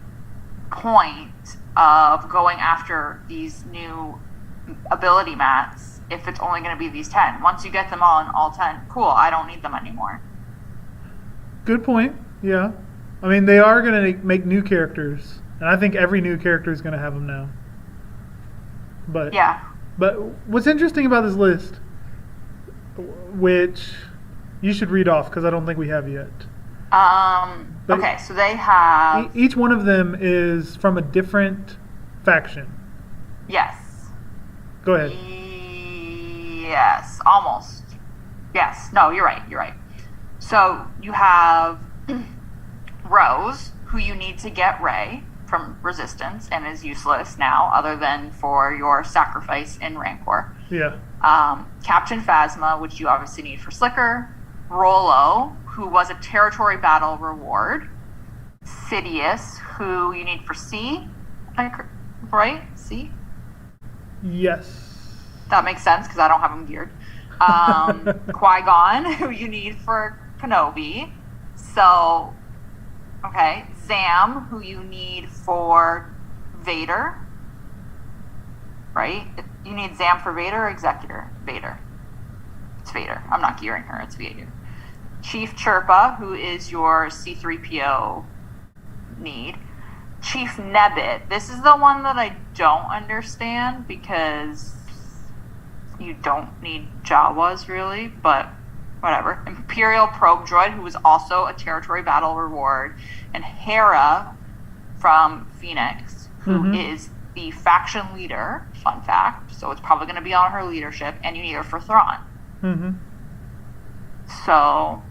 point of going after these new ability mats if it's only going to be these 10? Once you get them all in all 10, cool, I don't need them anymore. Good point, yeah. I mean, they are going to make new characters, and I think every new character is going to have them now. But yeah. But what's interesting about this list, which you should read off because I don't think we have yet. Okay, so they have... Each one of them is from a different faction. Yes. Go ahead. Yes, almost. Yes, no, you're right. So you have Rose, who you need to get Rey from Resistance and is useless now other than for your sacrifice in Rancor. Yeah. Captain Phasma, which you obviously need for Slicker. Rolo, who was a territory battle reward. Sidious, who you need for C. Right? C? Yes. That makes sense because I don't have him geared. Qui-Gon, who you need for Kenobi. So, okay. Zam, who you need for Vader. Right? You need Zam for Vader or Executor? Vader. It's Vader. I'm not gearing her. It's Vader. Chief Chirpa, who is your C-3PO need. Chief Nebbit. This is the one that I don't understand because you don't need Jawas really, but whatever. Imperial Probe Droid, who is also a territory battle reward. And Hera from Phoenix, who is the faction leader, fun fact, so it's probably going to be on her leadership, and you need her for Thrawn. So,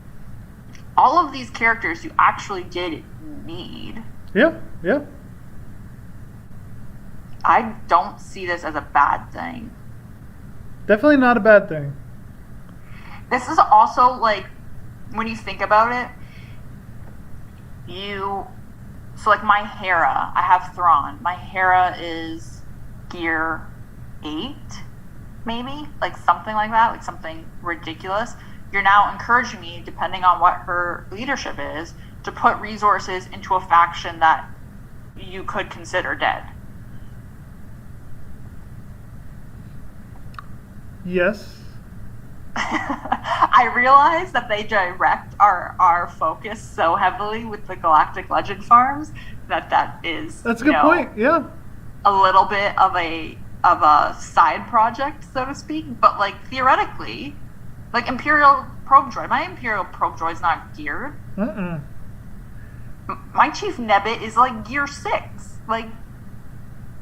all of these characters you actually did need. Yeah. I don't see this as a bad thing. Definitely not a bad thing. This is also, like, when you think about it, so like my Hera, I have Thrawn. My Hera is gear 8. maybe, like something like that, like something ridiculous. You're now encouraging me, depending on what her leadership is, to put resources into a faction that you could consider dead. Yes. I realize that they direct our focus so heavily with the Galactic Legend farms that is, That's a good point. Yeah. a little bit of a side project, so to speak. But like theoretically, like Imperial probe droid, my Imperial probe droid's not geared. My Chief Nebbit is like gear 6. Like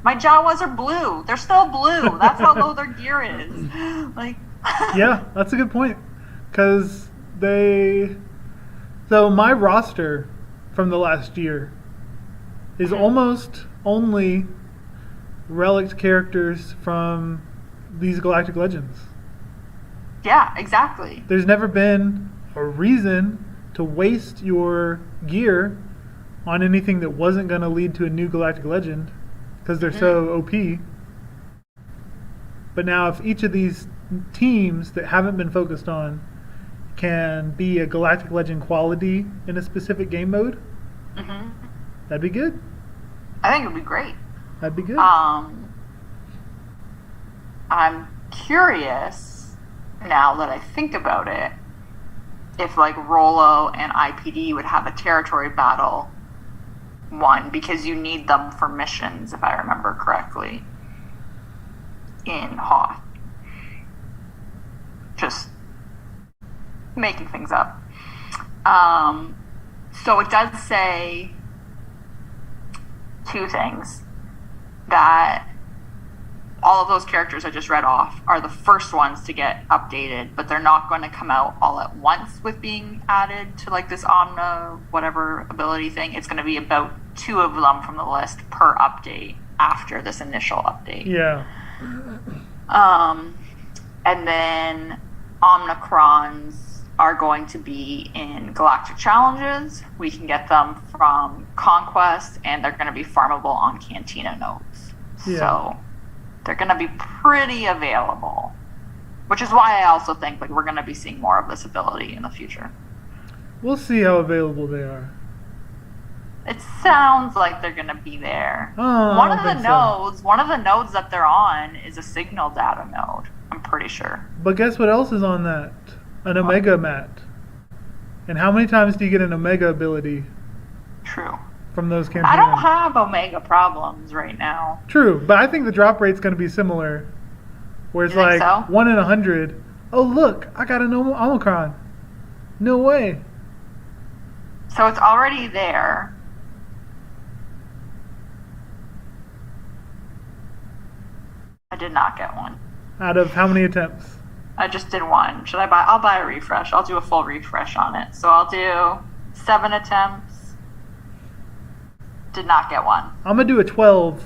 my Jawas are blue. They're still blue. That's how low their gear is. Like. Yeah, that's a good point. Because so my roster from the last year is almost only relic characters from these Galactic Legends. Yeah, exactly. There's never been a reason to waste your gear on anything that wasn't going to lead to a new Galactic Legend because they're so OP. But now if each of these teams that haven't been focused on can be a Galactic Legend quality in a specific game mode, that'd be good. I think it'd be great. That'd be good. I'm curious, now that I think about it, if like Rolo and IPD would have a territory battle one, because you need them for missions, if I remember correctly, in Hoth. Just making things up. So it does say two things. That all of those characters I just read off are the first ones to get updated, but they're not going to come out all at once with being added to like this Omna whatever ability thing. It's going to be about 2 of them from the list per update after this initial update. Yeah. And then Omnicrons are going to be in Galactic Challenges. We can get them from Conquest, and they're going to be farmable on Cantina nodes. Yeah. So they're going to be pretty available, which is why I also think like we're going to be seeing more of this ability in the future. We'll see how available they are. It sounds like they're going to be there. Oh, one of the nodes that they're on is a signal data node. I'm pretty sure. But guess what else is on that? An Omega mat. And how many times do you get an Omega ability? True. From those campaigns? I don't have Omega problems right now. True, but I think the drop rate's going to be similar. Where it's like so? 1 in 100. Oh, look, I got an Omicron. No way. So it's already there. I did not get one. Out of how many attempts? I just did one. Should I buy? I'll buy a refresh. I'll do a full refresh on it. So I'll do 7 attempts. Did not get one. I'm going to do a 12,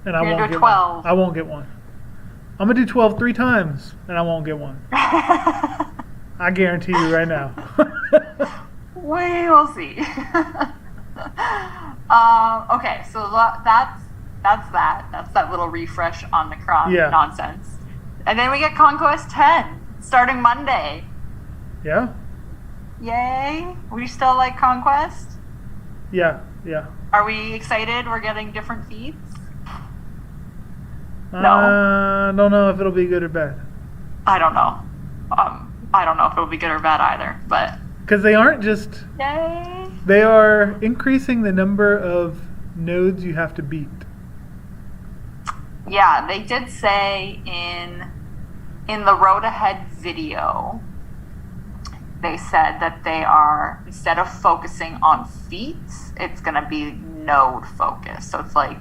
and I You're won't gonna do get a 12. one. I won't get one. I'm going to do 12 3 times, and I won't get one. I guarantee you right now. We will see. Okay, so that's that. That's that little refresh on the Kron nonsense. And then we get Conquest 10 starting Monday. Yeah? Yay! We still like Conquest? Yeah. Are we excited we're getting different feeds? No. I don't know if it'll be good or bad. I don't know. I don't know if it'll be good or bad either, but... Because they aren't just... Yay! They are increasing the number of nodes you have to beat. Yeah, they did say in the Road Ahead video, they said that they are, instead of focusing on feats, it's going to be node focused. So it's like,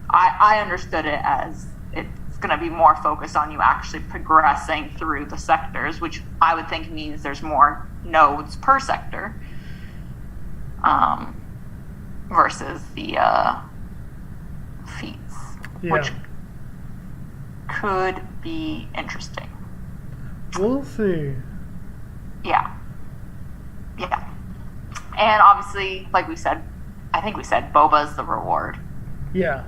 I understood it as it's going to be more focused on you actually progressing through the sectors, which I would think means there's more nodes per sector versus the feats, which could be interesting. We'll see. Yeah. And obviously, like we said, I think we said Boba's the reward. Yeah.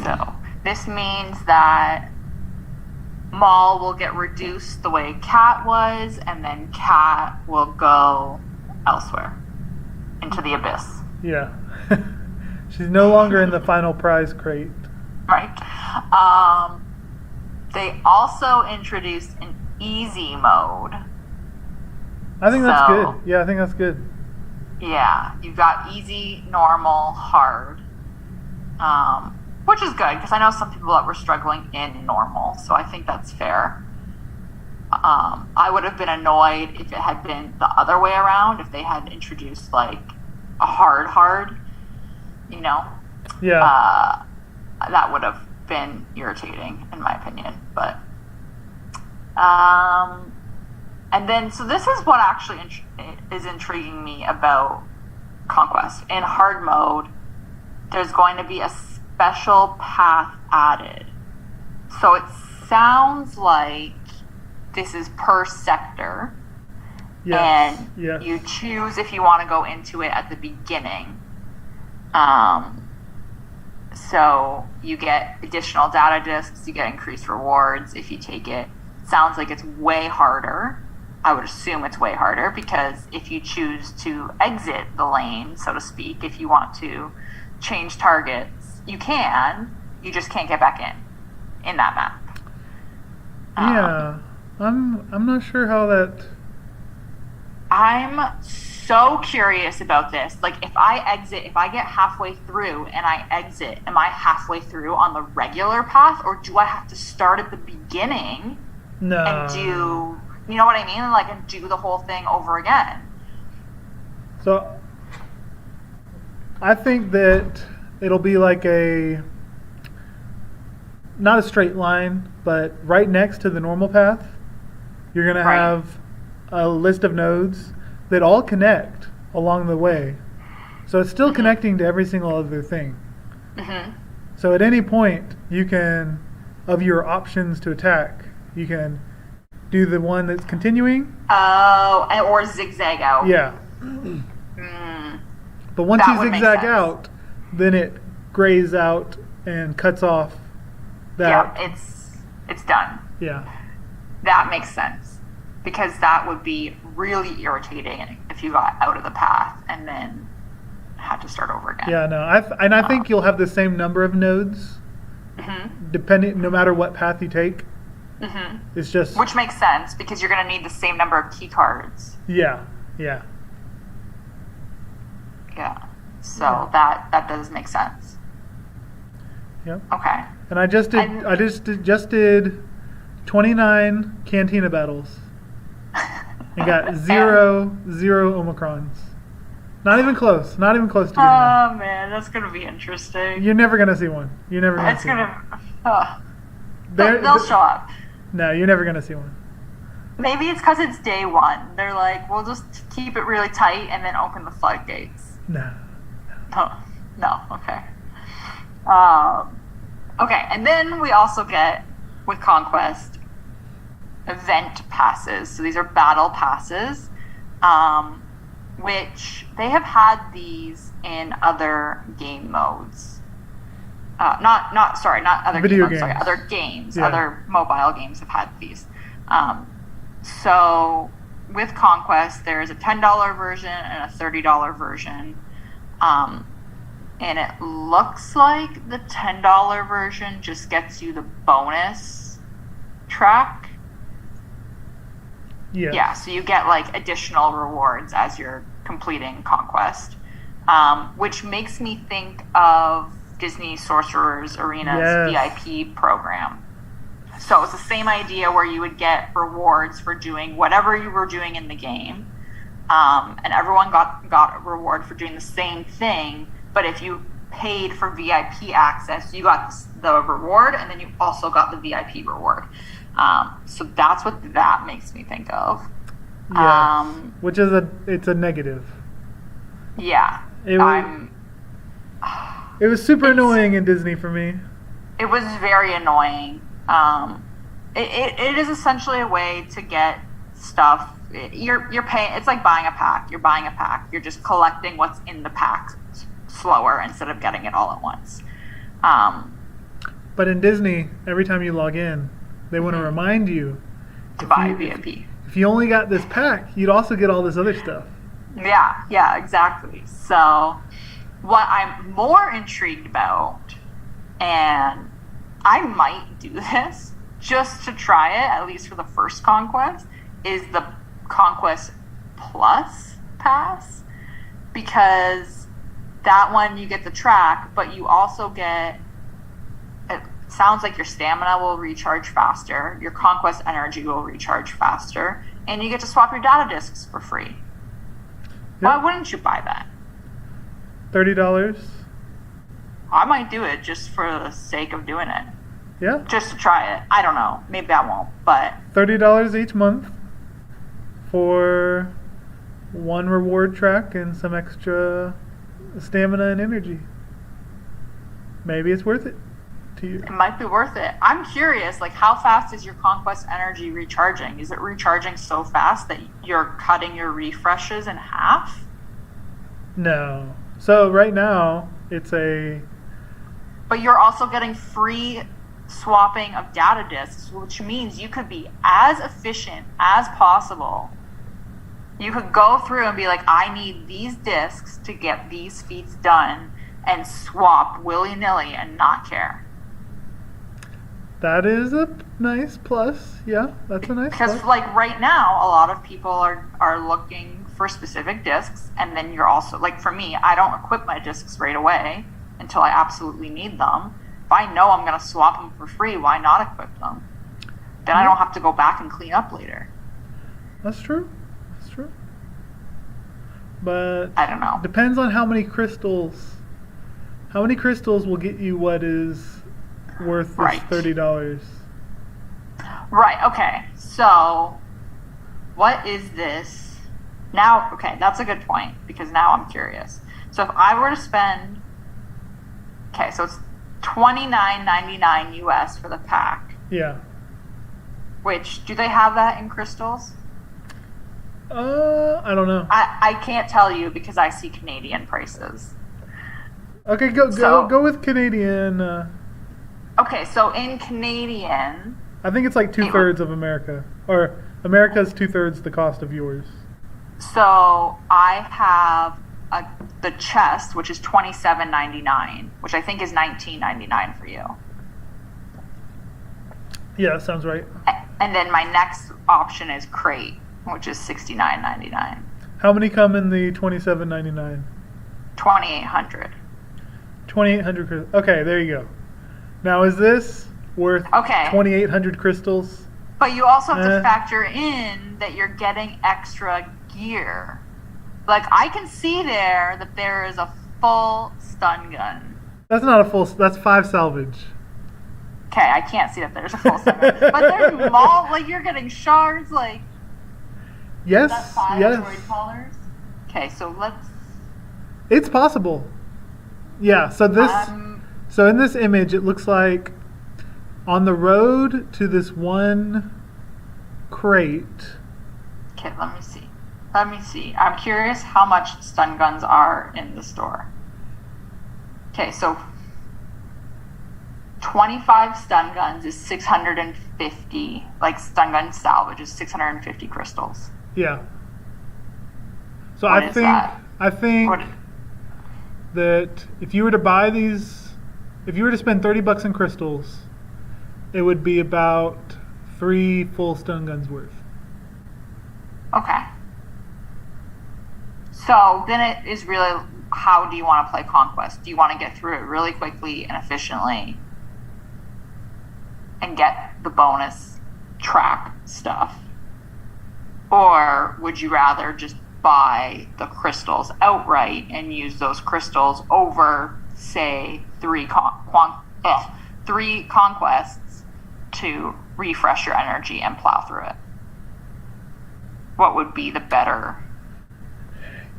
So this means that Maul will get reduced the way Cat was, and then Cat will go elsewhere into the abyss. Yeah. She's no longer in the final prize crate. Right. They also introduced an easy mode. I think that's good. Yeah, I think that's good. Yeah, you've got easy, normal, hard, which is good because I know some people that were struggling in normal, so I think that's fair. I would have been annoyed if it had been the other way around, if they had introduced like a hard, you know. Yeah. That would have been irritating in my opinion, but and then so this is what actually is intriguing me about Conquest. In hard mode, there's going to be a special path added. So it sounds like this is per sector. Yes. And yes. you choose if you want to go into it at the beginning. So you get additional data discs, you get increased rewards if you take it. Sounds like it's way harder. I would assume it's way harder because if you choose to exit the lane, so to speak, if you want to change targets, you can. You just can't get back in that map. Yeah. I'm not sure how that... I'm so curious about this. Like, if I get halfway through and I exit, am I halfway through on the regular path, or do I have to start at the beginning and do, you know what I mean? Like, and do the whole thing over again? So, I think that it'll be like not a straight line, but right next to the normal path, you're going to have a list of nodes that all connect along the way. So it's still connecting to every single other thing. So at any point, you can, of your options to attack, you can do the one that's continuing. Oh, or zigzag out. Yeah. But once you zigzag out, then it grays out and cuts off that. Yeah, it's done. Yeah. That makes sense. Because that would be really irritating if you got out of the path and then had to start over again. Yeah, no. I think you'll have the same number of nodes, depending, no matter what path you take. It's just... Which makes sense, because you're going to need the same number of key cards. Yeah. So that does make sense. Yep. Okay. And I just did 29 Cantina battles. And got zero Omicrons. Not even close to getting one. Oh man, that's gonna be interesting. You're never gonna see one. They'll show up. No, you're never gonna see one. Maybe it's because it's day one. They're like, we'll just keep it really tight and then open the floodgates. No. Okay. Okay, and then we also get, with Conquest, event passes. So these are battle passes, which they have had these in other game modes. Not other video games. Games. Other games. Yeah. Other mobile games have had these. So with Conquest, there is a $10 version and a $30 version. And it looks like the $10 version just gets you the bonus track. Yeah, so you get like additional rewards as you're completing Conquest, which makes me think of Disney Sorcerer's Arena's VIP program. So it's the same idea where you would get rewards for doing whatever you were doing in the game, and everyone got a reward for doing the same thing, but if you paid for VIP access, you got the reward, and then you also got the VIP reward. So that's what that makes me think of. Yeah, which is it's a negative. Yeah. It was super annoying in Disney for me. It was very annoying. It is essentially a way to get stuff. You're paying. It's like buying a pack. You're buying a pack. You're just collecting what's in the pack slower instead of getting it all at once. But in Disney, every time you log in, They want to remind you To if buy you- VIP. if you only got this pack, you'd also get all this other stuff. Yeah, exactly. So, what I'm more intrigued about, and I might do this just to try it, at least for the first Conquest, is the Conquest Plus Pass. Because that one you get the track, but you also get, it sounds like your stamina will recharge faster, your Conquest energy will recharge faster, and you get to swap your data discs for free. Why wouldn't you buy that? $30. I might do it just for the sake of doing it. Yeah. Just to try it. I don't know. Maybe I won't, but $30 each month for one reward track and some extra stamina and energy. Maybe it's worth it to you. it might be worth it. I'm curious, like, how fast is your Conquest energy recharging? Is it recharging so fast that you're cutting your refreshes in half? No. So right now it's a But you're also getting free swapping of data disks, which means you could be as efficient as possible. You could go through and be like, I need these disks to get these feats done, and swap willy-nilly and not care. that is a nice plus. Yeah, that's a nice Because plus. like right now, a lot of people are looking for specific discs, and then you're also, like for me, I don't equip my discs right away until I absolutely need them. If I know I'm going to swap them for free, why not equip them? Then I don't have to go back and clean up later. That's true. That's true. But I don't know. depends on how many crystals. How many crystals will get you what is worth this Right. $30? Right, okay. So, what is this? Now, okay, that's a good point, because now I'm curious. So if I were to spend, okay, so it's $29.99 US for the pack, Yeah. which, do they have that in crystals? I don't know. I can't tell you because I see Canadian prices. Okay, go So- go with Canadian. Okay, so in Canadian, I think it's like 2/3 of America, or America's 2/3 the cost of yours. so I have the chest, which is $27.99, which I think is $19.99 for you. Yeah, that sounds right. And then my next option is crate, which is $69.99. How many come in the $27.99? 2,800. 2,800 crystals. Okay, there you go. Now, is this worth Okay. 2,800 crystals? But you also have to Eh. factor in that you're getting extra gear. Like, I can see there that there is a full stun gun. That's not a full. That's 5 salvage. Okay, I can't see that there's a full stun gun. But there's like, you're getting shards, like, Yes, that's 5 yes. droid collars. Okay, so let's... It's possible. Yeah. So this. So in this image, it looks like on the road to this one crate. Okay, let me see. Let me see. I'm curious how much stun guns are in the store. Okay, so 25 stun guns is 650. Like, stun gun salvage is 650 crystals. Yeah. So What I is think that? I think What, that if you were to buy these, if you were to spend $30 in crystals, it would be about 3 full stun guns worth. okay. So then it is really, how do you want to play Conquest? Do you want to get through it really quickly and efficiently and get the bonus track stuff? Or would you rather just buy the crystals outright and use those crystals over, say, three conquests to refresh your energy and plow through it? What would be the better?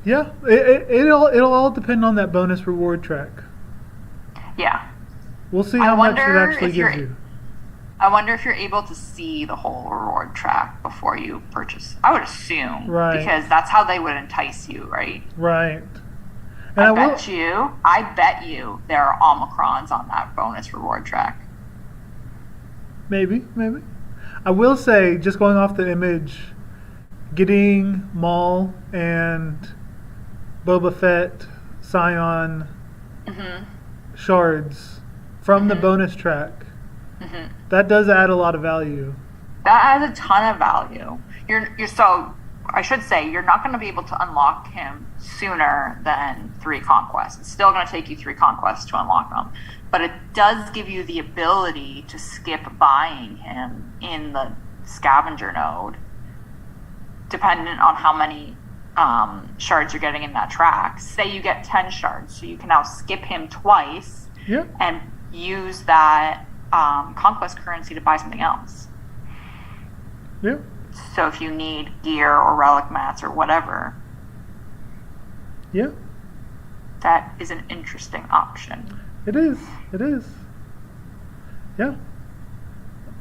Yeah, it'll all depend on that bonus reward track. Yeah. We'll see I how much it wonder actually if gives you're- you. I wonder if you're able to see the whole reward track before you purchase. I would assume. Right. Because that's how they would entice you, right? Right. And I bet you there are Omicrons on that bonus reward track. Maybe. I will say, just going off the image, getting Maul and Boba Fett, Scion Mm-hmm. shards from the Mhm. bonus track, Mm-hmm. that does add a lot of value. That adds a ton of value. You're so I should say you're not going to be able to unlock him sooner than 3 conquests. It's still going to take you 3 conquests to unlock him, but it does give you the ability to skip buying him in the scavenger node, dependent on how many shards you're getting in that track. Say you get 10 shards, so you can now skip him twice Yeah. and use that conquest currency to buy something else. Yeah. So if you need gear or relic mats or whatever, Yeah. that is an interesting option. It is. It is. Yeah.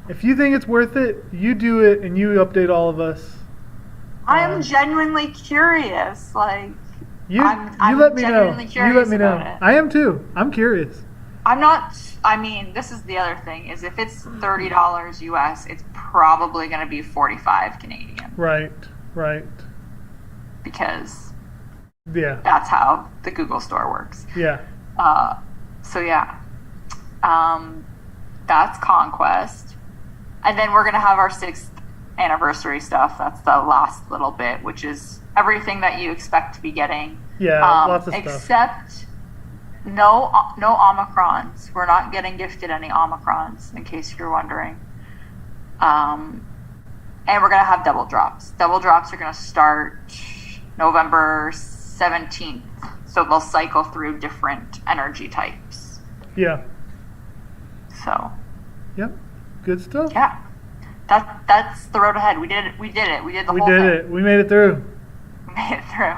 If you think it's worth it, you do it and you update all of us. I am genuinely curious. Like, You I'm let me know. genuinely You curious let me know. about it. I am too. I'm curious. I'm not. I mean, this is the other thing: is if it's $30 US, it's probably going to be 45 Canadian, Right. Right. because Yeah. that's how the Google Store works. Yeah. So yeah, that's Conquest, and then we're gonna have our 6th anniversary stuff. That's the last little bit, which is everything that you expect to be getting. Yeah. Lots of stuff. Except no Omicrons. We're not getting gifted any Omicrons, in case you're wondering. And we're gonna have double drops. Double drops are gonna start November 17th, so they'll cycle through different energy types. Yeah. So Yep. Good stuff. yeah, that's the road ahead. We did it. We did it. We did the We whole did thing. it. We made it through. We made it through.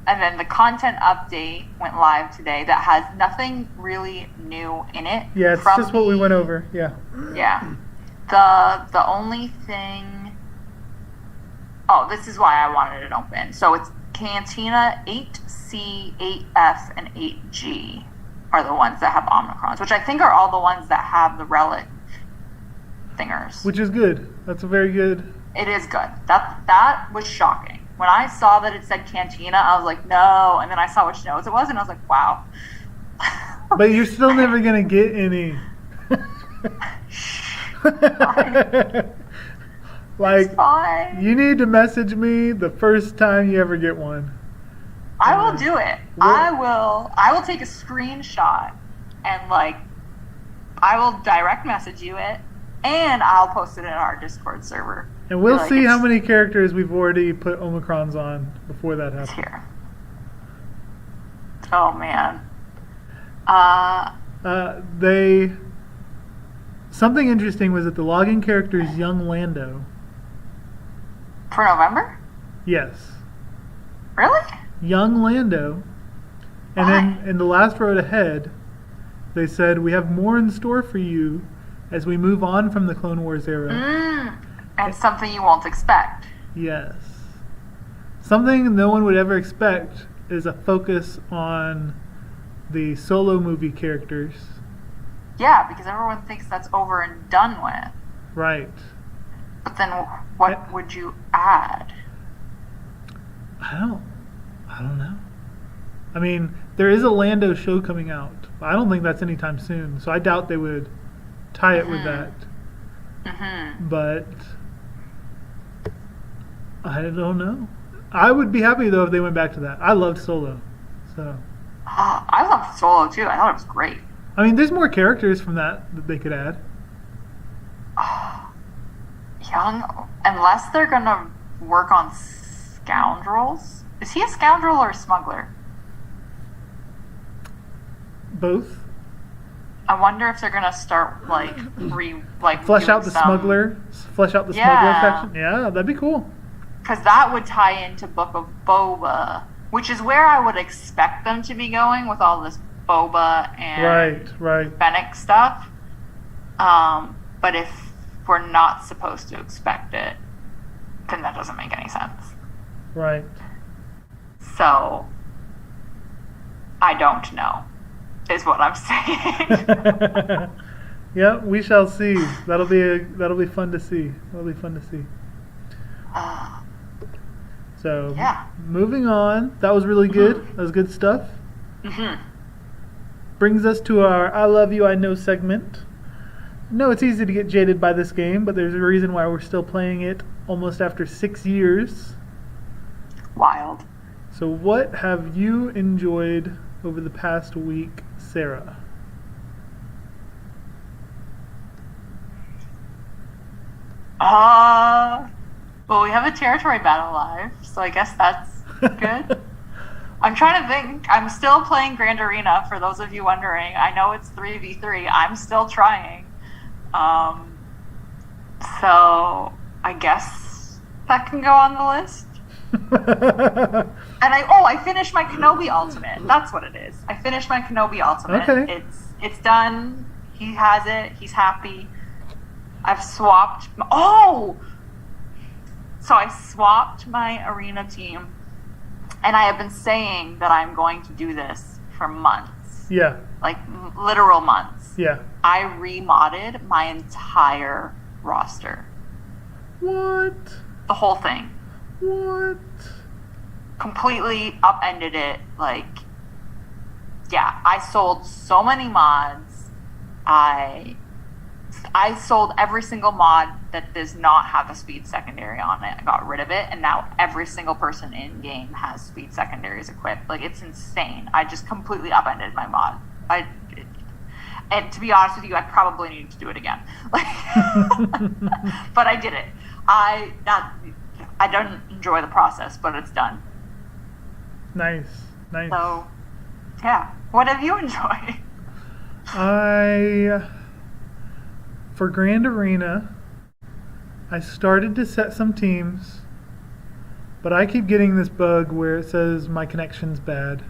And then the content update went live today. That has nothing really new in it. Yeah, it's just what we went over. Yeah. Yeah. The only thing. Oh, this is why I wanted it open. So it's Cantina 8C, 8F, and 8G are the ones that have Omicrons, which I think are all the ones that have the relic thingers. Which is good. That's a very good. It is good. That was shocking. When I saw that it said Cantina, I was like, no. And then I saw which nodes it was, and I was like, wow. But you're still never gonna get any. Like, It's fine. you need to message me the first time you ever get one. I will do it. I will take a screenshot and I will direct message you it, and I'll post it in our Discord server. And we'll Like, see how it's- many characters we've already put Omicrons on before that It's happens. here. Oh man. Something interesting was that the login character is young Lando. For November? Yes. Really? Young Lando. And then in the last road ahead, they said, we have more in store for you as we move on from the Clone Wars era. And something you won't expect. Yes. Something no one would ever expect is a focus on the solo movie characters. Yeah, because everyone thinks that's over and done with. Right. But then what would you add? I don't know. I mean, there is a Lando show coming out. But I don't think that's anytime soon. So I doubt they would tie it with that. Mm-hmm. But I don't know. I would be happy though if they went back to that. I loved Solo. So I loved Solo too. I thought it was great. I mean, there's more characters from that they could add. Young, unless they're gonna work on scoundrels. Is he a scoundrel or a smuggler? Both. I wonder if they're gonna start Flesh out the smuggler. Flesh out the smuggler section. Yeah, that'd be cool. Because that would tie into Book of Boba, which is where I would expect them to be going with all this Boba and Right. Fennec stuff. But if we're not supposed to expect it, then that doesn't make any sense. Right. So, I don't know, is what I'm saying. Yeah, we shall see. That'll be fun to see. That'll be fun to see. So, Yeah. moving on. That was really good. That was good stuff. Brings us to our I Love You, I Know segment. No, it's easy to get jaded by this game, but there's a reason why we're still playing it almost after 6 years. Wild. So what have you enjoyed over the past week, Sarah? Well, we have a territory battle live, so I guess that's good. I'm trying to think. I'm still playing Grand Arena, for those of you wondering. I know it's 3v3. I'm still trying. So I guess that can go on the list. And I finished my Kenobi Ultimate. That's what it is. I finished my Kenobi Ultimate. Okay. It's done. He has it. He's happy. I've swapped. So I swapped my arena team, and I have been saying that I'm going to do this for months. Yeah. Like literal months. Yeah. I remodded my entire roster. What? The whole thing. What? Completely upended it. Like, yeah, I sold so many mods. I sold every single mod that does not have a speed secondary on it. I got rid of it, and now every single person in game has speed secondaries equipped. Like, it's insane. I just completely upended my mod. And to be honest with you, I probably need to do it again. Like, but I did it. I don't enjoy the process, but it's done. Nice. So, yeah. What have you enjoyed? For Grand Arena, I started to set some teams, but I keep getting this bug where it says my connection's bad,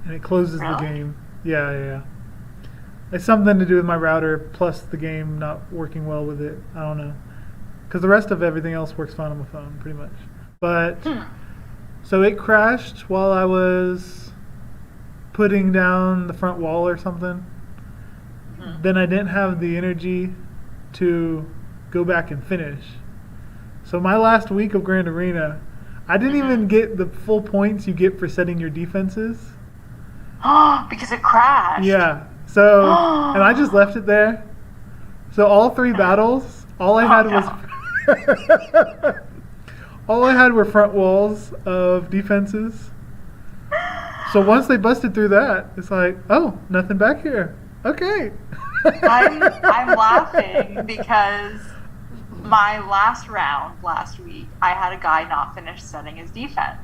and it closes the game. Yeah. It's something to do with my router, plus the game not working well with it. I don't know. Because the rest of everything else works fine on my phone, pretty much. But, so it crashed while I was putting down the front wall or something. Then I didn't have the energy to go back and finish. So my last week of Grand Arena, I didn't even get the full points you get for setting your defenses. Because it crashed. Yeah. So, and I just left it there. So all 3 battles, all I had were front walls of defenses. So once they busted through that, it's like, oh, nothing back here. Okay. I'm laughing because my last round last week, I had a guy not finish setting his defense.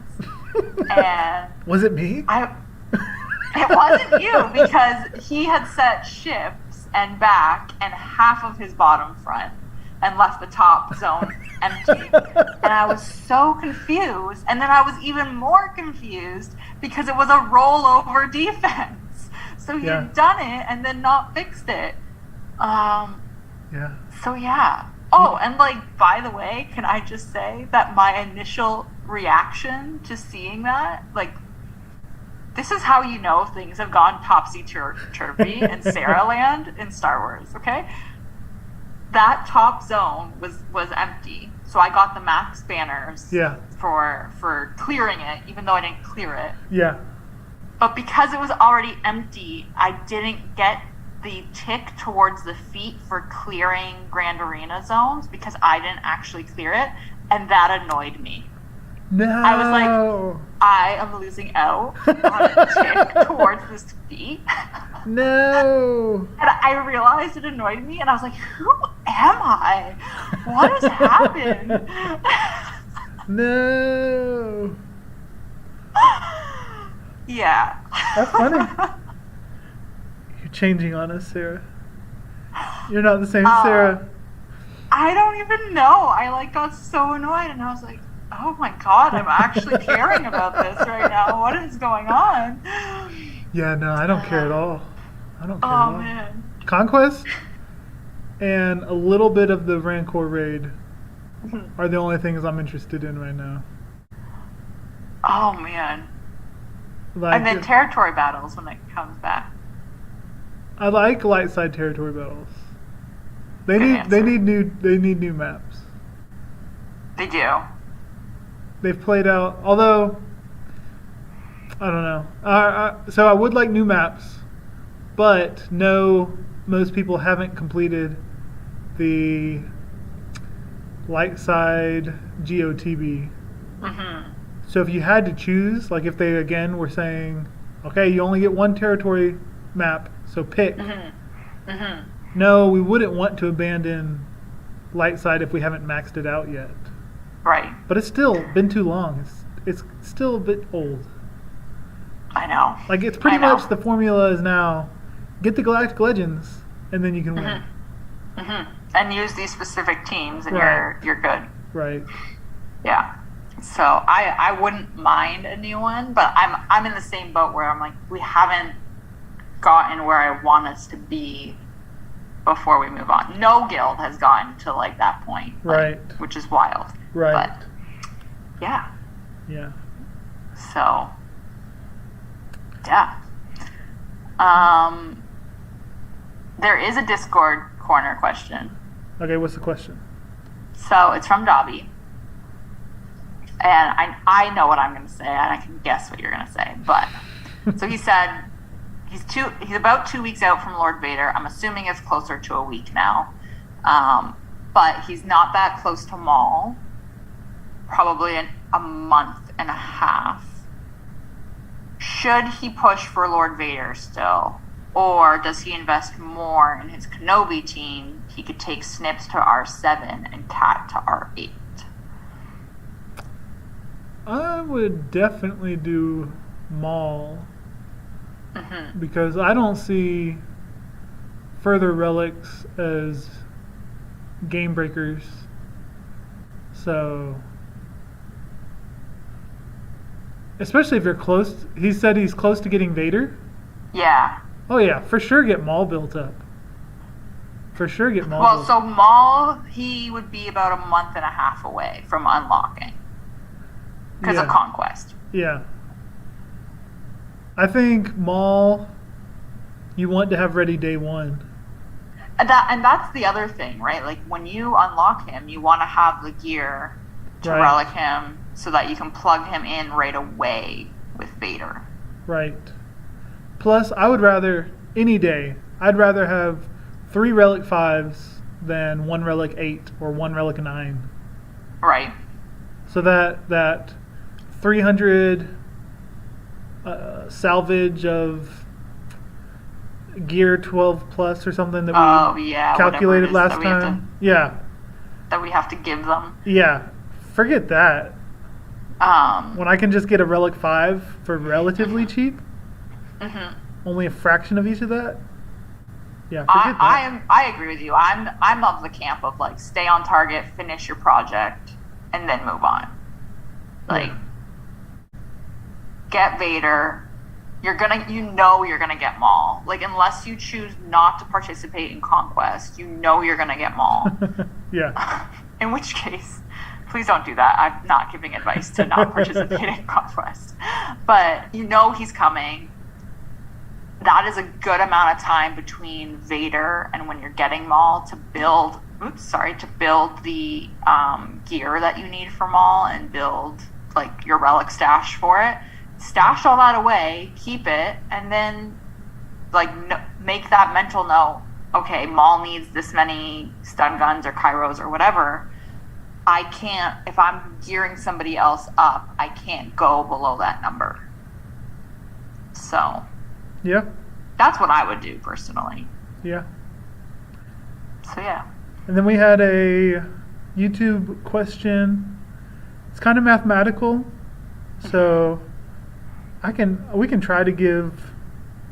And was it me? It wasn't you, because he had set shifts and back and half of his bottom front and left the top zone empty. And I was so confused. And then I was even more confused because it was a rollover defense. So he had done it and then not fixed it. So yeah. Oh, and like, by the way, can I just say that my initial reaction to seeing that, like, this is how you know things have gone topsy-turvy in Sarah Land in Star Wars, okay? That top zone was empty. So I got the max banners for clearing it, even though I didn't clear it. Yeah. But because it was already empty, I didn't get the tick towards the feet for clearing Grand Arena zones because I didn't actually clear it, and that annoyed me. No. I was like, I am losing out on a tick towards this feet. No. And I realized it annoyed me, and I was like, who am I? What has happened? No. Yeah. That's funny. You're changing on us, Sarah. You're not the same Sarah. I don't even know. I got so annoyed, and I was like, oh my god, I'm actually caring about this right now. What is going on? Yeah, no, I don't care at all. I don't care at all. Oh, man. Conquest and a little bit of the Rancor raid are the only things I'm interested in right now. Oh, man. Like, and then territory battles when it comes back. I like light side territory battles. They Good need answer. they need new maps. They do. They've played out, although I don't know. So I would like new maps, but no, most people haven't completed the light side GOTB. Mhm. So if you had to choose, like if they again were saying, okay, you only get one territory map, so pick. Mhm. Mhm. No, we wouldn't want to abandon light side if we haven't maxed it out yet. Right. But it's still been too long. It's still a bit old. I know. Like it's pretty I know. much the formula is now get the Galactic Legends and then you can win. Mhm. And use these specific teams, and Right. you're good. Right. Yeah. So I wouldn't mind a new one, but I'm in the same boat where I'm like, we haven't gotten where I want us to be before we move on. No guild has gotten to like that point, like, Right. which is wild. Right. But yeah. Yeah. So yeah. There is a Discord corner question. Okay, what's the question? So it's from Dobby. And I know what I'm going to say, and I can guess what you're going to say. But so he said he's about 2 weeks out from Lord Vader. I'm assuming it's closer to a week now. But he's not that close to Maul. Probably a month and a half. Should he push for Lord Vader still? Or does he invest more in his Kenobi team? He could take Snips to R7 and Cat to R8. I would definitely do Maul Mm-hmm. because I don't see further relics as game breakers. So, especially if you're close, he said he's close to getting Vader. Yeah. Oh yeah, for sure get Maul built up. For sure get Maul Well, built so Maul, he would be about a month and a half away from unlocking because of Yeah. Conquest. Yeah. I think Maul, you want to have ready day one. And that's the other thing, right? Like when you unlock him, you want to have the gear to Right. relic him so that you can plug him in right away with Vader. Right. Plus, I would rather, any day, I'd rather have 3 Relic 5s than 1 Relic 8 or 1 Relic 9. Right. So that 300 salvage of gear 12 plus or something that we Oh, yeah. calculated whatever it is last that we have time. Yeah. that we have to give them. Yeah. Forget that. Um, When I can just get a Relic 5 for relatively cheap, mhm. only a fraction of each of that. Yeah, forget that. I agree with you. I'm of the camp of like stay on target, finish your project, and then move on. Like get Vader. You're gonna get Maul. Like unless you choose not to participate in Conquest, you're gonna get Maul. Yeah. In which case, please don't do that. I'm not giving advice to not participate in Conquest. But he's coming. That is a good amount of time between Vader and when you're getting Maul to build the gear that you need for Maul and build like your relic stash for it. Stash all that away, keep it, and then like make that mental note. Okay, Maul needs this many stun guns or Kairos or whatever. I can't, if I'm gearing somebody else up, I can't go below that number. So Yeah. that's what I would do personally. Yeah. So yeah. And then we had a YouTube question. It's kind of mathematical, so we can try to give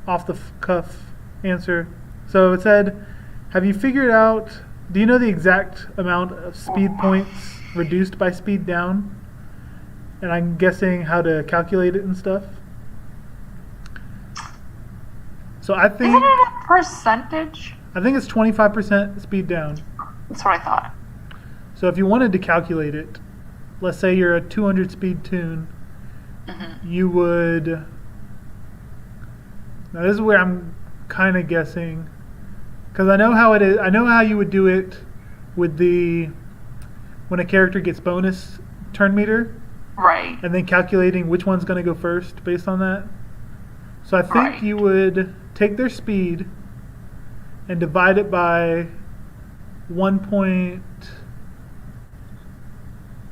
off the cuff answer. So it said, have you figured out? Do you know the exact amount of speed points reduced by speed down? And I'm guessing how to calculate it and stuff. So I think Isn't it a percentage? it's 25% speed down. That's what I thought. So if you wanted to calculate it, let's say you're a 200 speed tune, you would. Now this is where I'm kind of guessing. Because I know how it is. I know how you would do it with when a character gets bonus turn meter, Right. and then calculating which one's going to go first based on that. So I think Right. you would take their speed and divide it by 1 point.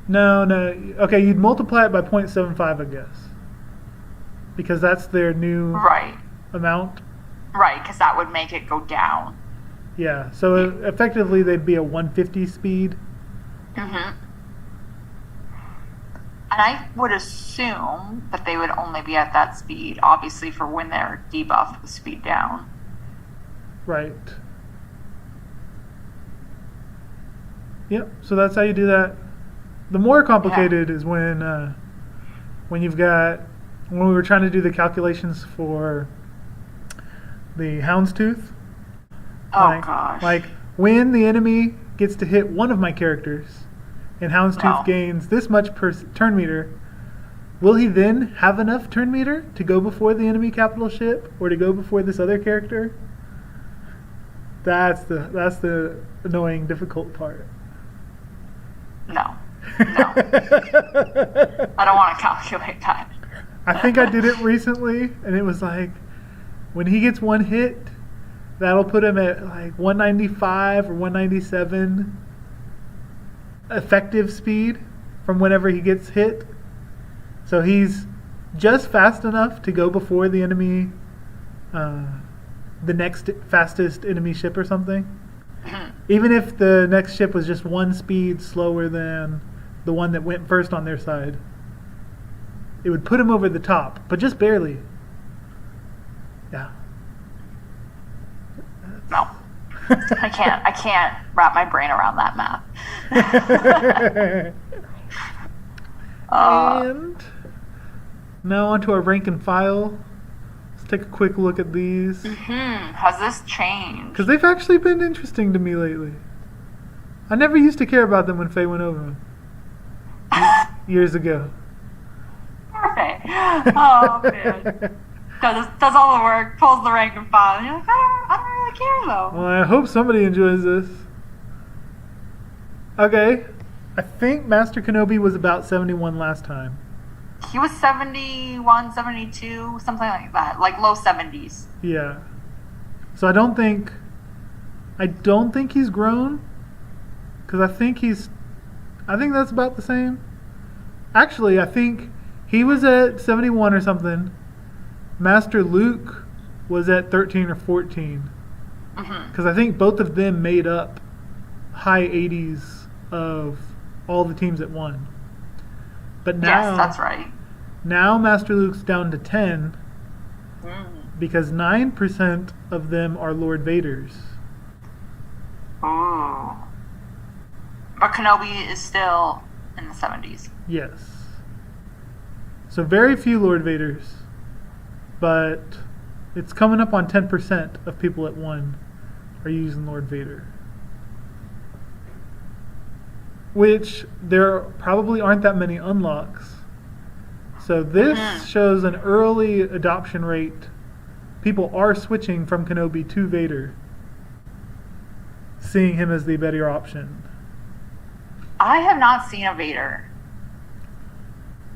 No. Okay, you'd multiply it by 0.75, I guess, because that's their new Right. amount. Right, because that would make it go down. Yeah. So effectively, they'd be a 150 speed. Mm-hmm. And I would assume that they would only be at that speed, obviously, for when they're debuffed with speed down. Right. Yep. So that's how you do that. The more complicated is when when we were trying to do the calculations for the Houndstooth. Oh, gosh. Like when the enemy gets to hit one of my characters, and Houndstooth gains this much per turn meter, will he then have enough turn meter to go before the enemy capital ship or to go before this other character? That's the annoying, difficult part. No. I don't want to calculate that. I think I did it recently, and it was like, when he gets one hit, that'll put him at like 195 or 197 effective speed from whenever he gets hit. So he's just fast enough to go before the enemy, the next fastest enemy ship or something. Even if the next ship was just one speed slower than the one that went first on their side, it would put him over the top, but just barely. Yeah. No. I can't wrap my brain around that math. And now onto our rank and file. Let's take a quick look at these. Has this changed? Because they've actually been interesting to me lately. I never used to care about them when Faye went over them. Years ago. Perfect. Oh, man. Does all the work, pulls the rank and file, and you're like, I don't really care, though. Well, I hope somebody enjoys this. Okay. I think Master Kenobi was about 71 last time. He was 71, 72, something like that. Like low 70s. Yeah. So I don't think he's grown. Because I think that's about the same. Actually, I think he was at 71 or something. Master Luke was at 13 or 14. Because I think both of them made up high 80s of all the teams at one. But now, yes, that's right. Now Master Luke's down to 10 because 9% of them are Lord Vaders. Ooh. But Kenobi is still in the 70s. Yes. So very few Lord Vaders, but it's coming up on 10% of people at one are using Lord Vader. Which there probably aren't that many unlocks. So this shows an early adoption rate. People are switching from Kenobi to Vader, seeing him as the better option. I have not seen a Vader.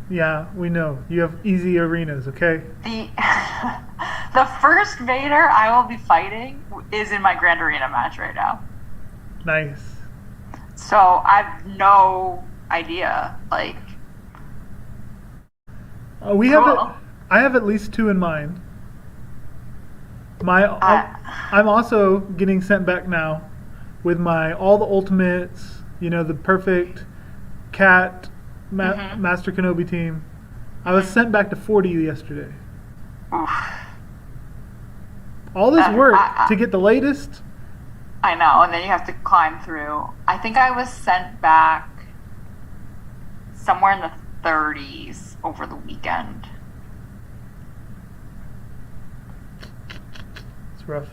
Yeah, we know. You have easy arenas, okay? The first Vader I will be fighting is in my Grand Arena match right now. Nice. So I have no idea. Like, I have at least two in mind. I'm also getting sent back now with all the ultimates. You know, the perfect Cat Master Kenobi team. I was sent back to 40 yesterday. Oof. All this work to get the latest. I know, and then you have to climb through. I think I was sent back somewhere in the 30s over the weekend. It's rough.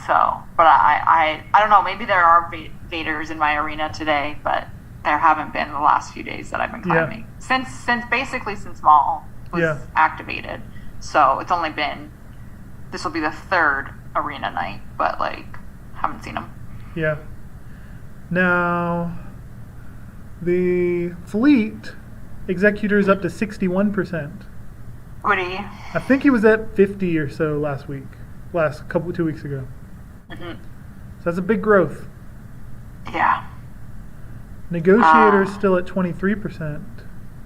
So, but I don't know, maybe there are Vaders in my arena today, but there haven't been the last few days that I've been climbing. Yeah. Since Maul was activated. So it's only been, this will be the third arena night, but like, haven't seen him. Yeah. Now, the fleet executor's up to 61%. Woody. I think he was at 50 or so last 2 weeks ago. Mm-hmm. So that's a big growth. Yeah. Negotiator's still at 23%.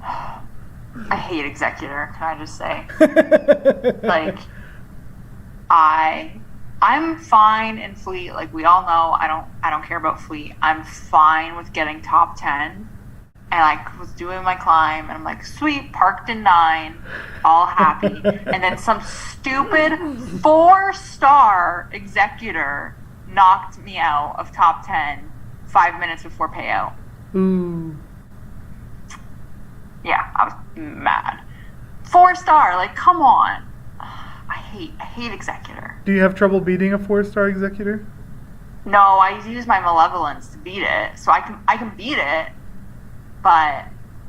I hate Executor, can I just say? Like, I'm fine in Fleet. Like, we all know I don't care about Fleet. I'm fine with getting top 10. And I was doing my climb, and I'm like, sweet, parked in 9, all happy. And then some stupid 4-star Executor knocked me out of top 10 5 minutes before payout. Ooh. Yeah, I was mad. 4-star, like, come on. I hate Executor. Do you have trouble beating a 4-star Executor? No, I use my Malevolence to beat it, so I can beat it. But,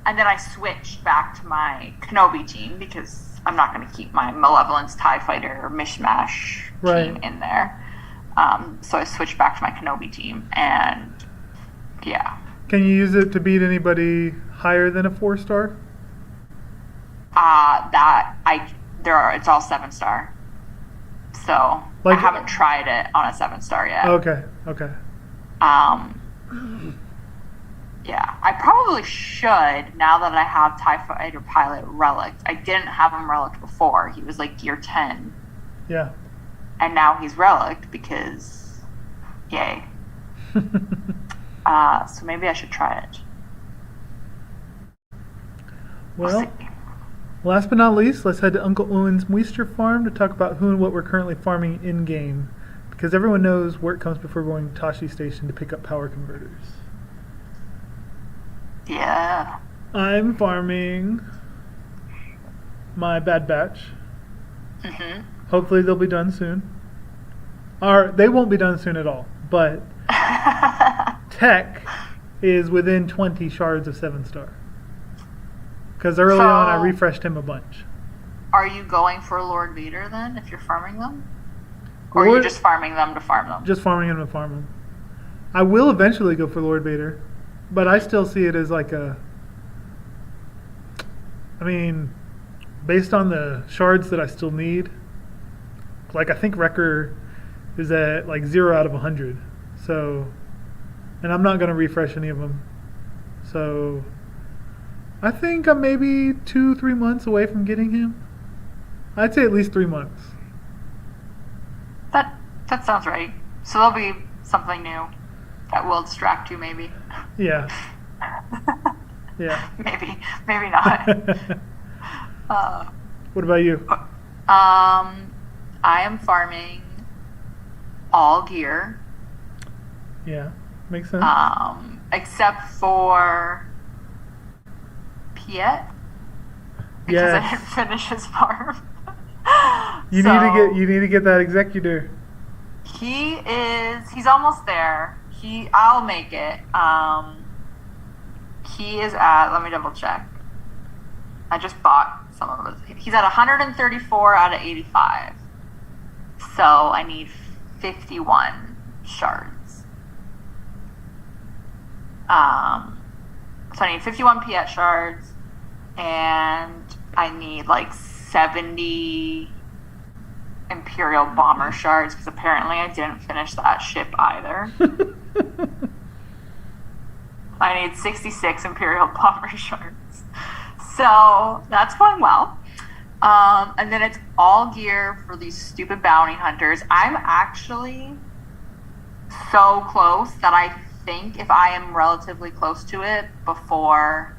and then I switched back to my Kenobi team because I'm not going to keep my Malevolence TIE Fighter mishmash team in there. So I switched back to my Kenobi team, and yeah. Can you use it to beat anybody higher than a 4-star? It's all 7-star. So I haven't tried it on a 7-star yet. Okay. Yeah, I probably should now that I have TIE Fighter Pilot Relict. I didn't have him Relict before. He was like gear 10. Yeah. And now he's Relict because, yay. So maybe I should try it. Well, last but not least, let's head to Uncle Owen's Moisture Farm to talk about who and what we're currently farming in-game. Because everyone knows work comes before going to Tashi Station to pick up power converters. Yeah. I'm farming my Bad Batch. Mm-hmm. Hopefully they'll be done soon. Or they won't be done soon at all. But Tech is within 20 shards of 7-star. Because early on I refreshed him a bunch. Are you going for Lord Vader then if you're farming them? Or are you just farming them to farm them? Just farming them to farm them. I will eventually go for Lord Vader. But I still see it as like based on the shards that I still need, like I think Wrecker is at like 0 out of 100. So, and I'm not going to refresh any of them. So, I think I'm maybe 2-3 months away from getting him. I'd say at least 3 months. That sounds right. So there'll be something new that will distract you, maybe. Yeah. Yeah. maybe not. What about you? I am farming all gear. Yeah, makes sense. Except for Piet, because I didn't finish his farm. You need to get that Executor. He's almost there. I'll make it. He is at, let me double check. I just bought some of it. He's at 134 out of 85. So I need 51 shards. So I need 51 Piet shards, and I need like 70 Imperial bomber shards, because apparently I didn't finish that ship either. I need 66 Imperial bomber shards. So that's going well. And then it's all gear for these stupid bounty hunters. I'm actually so close that I think if I am relatively close to it before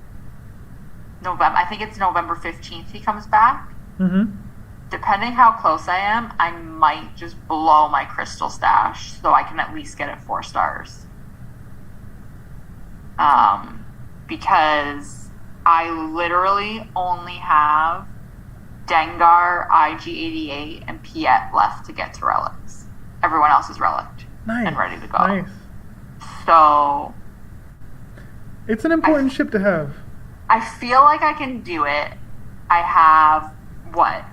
November, I think it's November 15th he comes back. Mm-hmm. Depending how close I am, I might just blow my crystal stash so I can at least get it 4 stars. Because I literally only have Dengar, IG-88, and Piet left to get to relics. Everyone else is relict and ready to go. Nice. So it's an important ship to have. I feel like I can do it. I have what's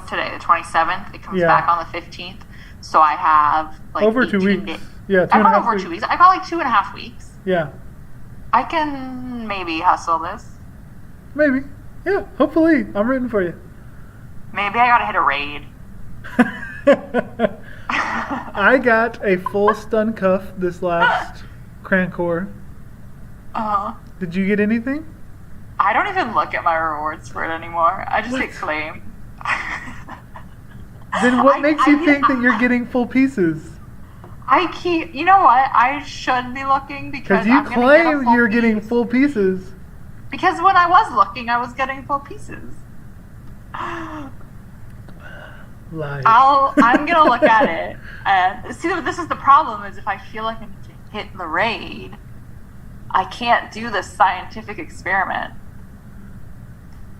today, the 27th? It comes back on the 15th. So I have like over 2 18 weeks. days. Yeah, two I and a got half over weeks. 2 weeks. I got like 2.5 weeks. Yeah, I can maybe hustle this. maybe. Yeah, hopefully. I'm rooting for you. Maybe I gotta hit a raid. I got a full stun cuff this last Crancor. Did you get anything? I don't even look at my rewards for it anymore. I just What? hit claim. Then what makes you think that you're getting full pieces? You know what? I should be looking because Because you I'm gonna get a claim full you're getting piece. full pieces. Because when I was looking, I was getting full pieces. Lies. I'm gonna look at it and see. This is the problem: is if I feel like I need to hit the raid, I can't do this scientific experiment.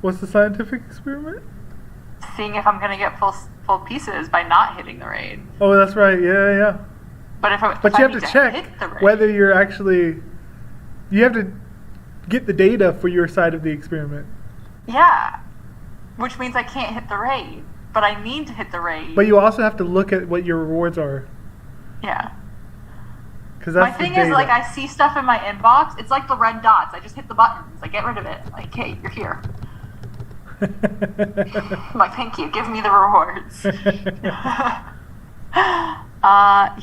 What's the scientific experiment? Seeing if I'm gonna get full pieces by not hitting the raid. Oh, that's right. Yeah, yeah. But if But I you have need to hit check the raid, whether you're actually. You have to get the data for your side of the experiment. yeah, which means I can't hit the raid. But I need to hit the raid. But you also have to look at what your rewards are. Yeah. Because My that's the thing data. is, like, I see stuff in my inbox. It's like the red dots. I just hit the buttons. Like, get rid of it. Like, hey, you're here. I'm like, thank you. Give me the rewards.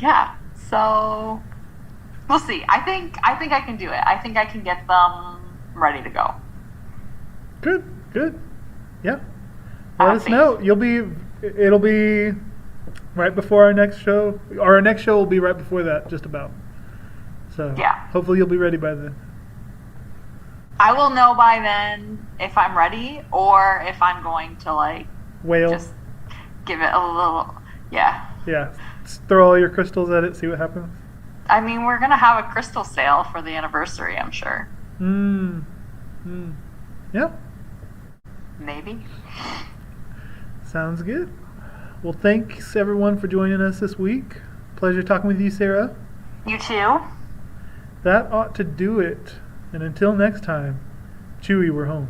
Yeah. So we'll see. I think I can do it. I think I can get them ready to go. Good, good. Yeah. Let us know. It'll be right before our next show. Our next show will be right before that, just about. So Yeah. hopefully you'll be ready by then. I will know by then if I'm ready or if I'm going to, like, Whale. just give it a little. Yeah. Yeah. Just throw all your crystals at it, see what happens. I mean, we're gonna have a crystal sale for the anniversary, I'm sure. Yeah. Maybe. Sounds good. Well, thanks everyone for joining us this week. Pleasure talking with you, Sarah. You too? That ought to do it. And until next time, Chewie, we're home.